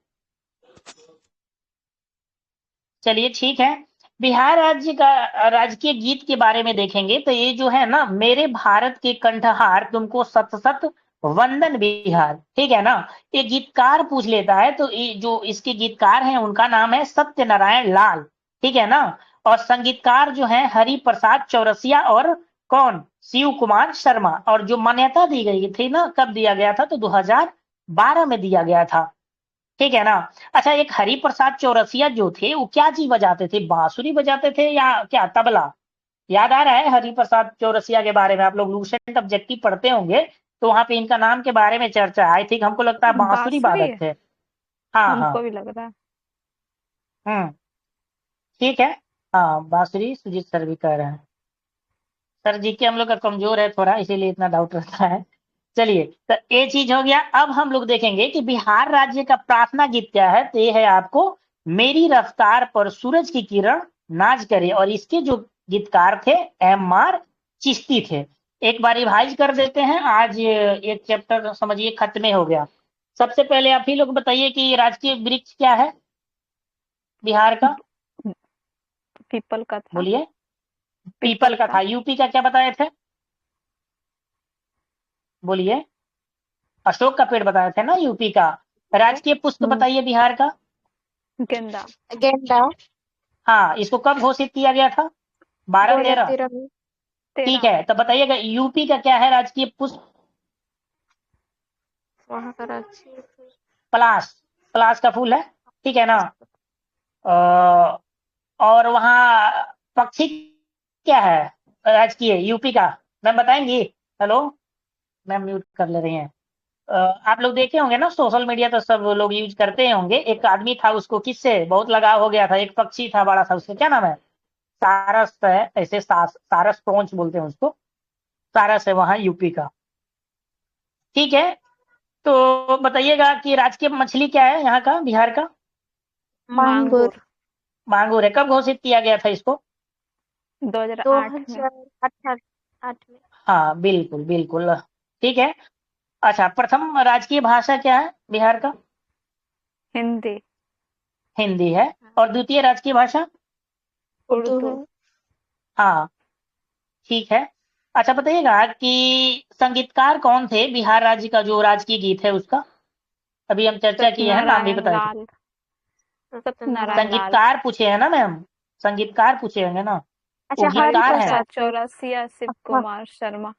[SPEAKER 1] चलिए ठीक है। बिहार राज्य का राजकीय गीत के बारे में देखेंगे तो ये जो है ना, मेरे भारत के कंठहार तुमको सत सत वंदन बिहार, ठीक है ना। ये गीतकार पूछ लेता है, तो ये जो इसके गीतकार हैं उनका नाम है सत्यनारायण लाल, ठीक है ना। और संगीतकार जो है हरि प्रसाद चौरसिया और कौन? शिव कुमार शर्मा। और जो मान्यता दी गई थी ना, कब दिया गया था? तो 2012 में दिया गया था, ठीक है ना। अच्छा, एक हरि प्रसाद चौरसिया जो थे वो क्या चीज बजाते थे? बांसुरी बजाते थे या क्या, तबला? याद आ रहा है हरि प्रसाद चौरसिया के बारे में? आप लोग लूसेंट ऑब्जेक्टिव पढ़ते होंगे, तो वहां पे इनका नाम के बारे में चर्चा है। आई थिंक, हमको लगता है बांसुरी
[SPEAKER 4] बांसुरी?
[SPEAKER 1] वादक थे। हाँ
[SPEAKER 4] हमको
[SPEAKER 1] हाँ।
[SPEAKER 4] भी लग रहा है।
[SPEAKER 1] हम्म, ठीक है। हाँ, बांसुरी सुजीत सर भी कह रहे हैं। सर जी के हम लोग का कमजोर है थोड़ा, इसीलिए इतना डाउट रहता है। चलिए, तो ये चीज हो गया। अब हम लोग देखेंगे कि बिहार राज्य का प्रार्थना गीत क्या है। तो ये है आपको, मेरी रफ्तार पर सूरज की किरण नाच करे। और इसके जो गीतकार थे, एम.आर. चिश्ती थे। एक बार रिवाइज कर देते हैं, आज एक चैप्टर समझिए खत्म हो गया। सबसे पहले आप ही लोग बताइए कि राजकीय वृक्ष क्या है बिहार का?
[SPEAKER 4] पीपल का था।
[SPEAKER 1] बोलिए।
[SPEAKER 4] पीपल
[SPEAKER 1] पीपल का
[SPEAKER 4] का।
[SPEAKER 1] था। यूपी का क्या बताए थे? बोलिए। अशोक का पेड़ बताए थे ना यूपी का। राजकीय पुष्प बताइए बिहार का।
[SPEAKER 4] गेंदा।
[SPEAKER 5] गेंदा।
[SPEAKER 1] हाँ, इसको कब घोषित किया गया था? 12-13।
[SPEAKER 5] 2013 में।
[SPEAKER 1] ठीक
[SPEAKER 4] 13
[SPEAKER 1] है,
[SPEAKER 4] में।
[SPEAKER 1] तो बताइएगा यूपी का क्या है राजकीय पुष्प?
[SPEAKER 5] वहाँ का राज्य।
[SPEAKER 1] पलाश, पलाश का फूल है, ठीक है ना। अ, और वहाँ पक्षी क्या है राजकीय यूपी का? मैम बताएंगी? हेलो मैम, म्यूट कर ले रही हैं। आप लोग देखे होंगे ना, सोशल मीडिया तो सब लोग यूज करते ही होंगे। एक आदमी था, उसको किससे बहुत लगाव हो गया था? एक पक्षी था बड़ा सा, उसका क्या नाम है? सारस है, ऐसे सारस टोंच बोलते हैं उसको। सारस है वहां यूपी का, ठीक है। तो बताइएगा कि राजकीय मछली क्या है यहाँ का, बिहार का?
[SPEAKER 5] मांगुर।
[SPEAKER 4] मांगुर।
[SPEAKER 1] मांगुर है। कब घोषित किया गया था इसको?
[SPEAKER 4] 2008 में।
[SPEAKER 5] 2008 में।
[SPEAKER 1] हाँ बिल्कुल बिल्कुल, ठीक है। अच्छा, प्रथम राजकीय भाषा क्या है बिहार का?
[SPEAKER 4] हिंदी।
[SPEAKER 1] हिंदी है। और द्वितीय राजकीय भाषा?
[SPEAKER 5] उर्दू
[SPEAKER 4] उर्दू।
[SPEAKER 5] है।
[SPEAKER 1] हाँ, ठीक है। अच्छा बताइएगा कि संगीतकार कौन थे बिहार राज्य का जो राजकीय गीत है उसका? अभी हम चर्चा किए हैं, नाम भी
[SPEAKER 4] सत्यनारायण
[SPEAKER 1] बताए थे।
[SPEAKER 4] लाल।
[SPEAKER 5] सत्यनारायण।
[SPEAKER 4] सत्यनारायण लाल।
[SPEAKER 1] संगीतकार पूछे हैं ना मैम? संगीतकार पूछेंगे ना, वो
[SPEAKER 5] अच्छा, हरि
[SPEAKER 1] गीतकार है।
[SPEAKER 4] अच्छा,
[SPEAKER 5] प्रसाद।
[SPEAKER 4] 84 शिव
[SPEAKER 5] अच्छा,
[SPEAKER 4] कुमार शर्मा।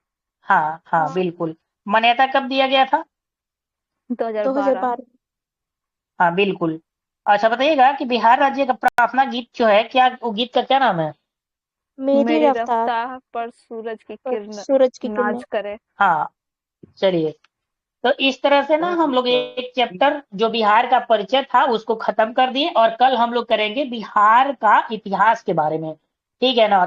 [SPEAKER 1] हाँ हाँ बिल्कुल। मान्यता कब दिया गया था?
[SPEAKER 4] 2012।
[SPEAKER 5] 2012।
[SPEAKER 1] हाँ बिल्कुल। अच्छा बताइएगा कि बिहार राज्य का प्रार्थना गीत जो है, क्या वो गीत का क्या नाम है?
[SPEAKER 5] मेरी
[SPEAKER 4] मेरी
[SPEAKER 5] रफ्तार
[SPEAKER 4] रफ्तार पर सूरज की
[SPEAKER 5] पर
[SPEAKER 4] किरण
[SPEAKER 5] सूरज की किरणें।
[SPEAKER 4] नाच करे।
[SPEAKER 1] हाँ चलिए, तो इस तरह से ना हम लोग एक चैप्टर जो बिहार का परिचय था उसको खत्म कर दिए, और कल हम लोग करेंगे बिहार का इतिहास के बारे में। ठीक है ना?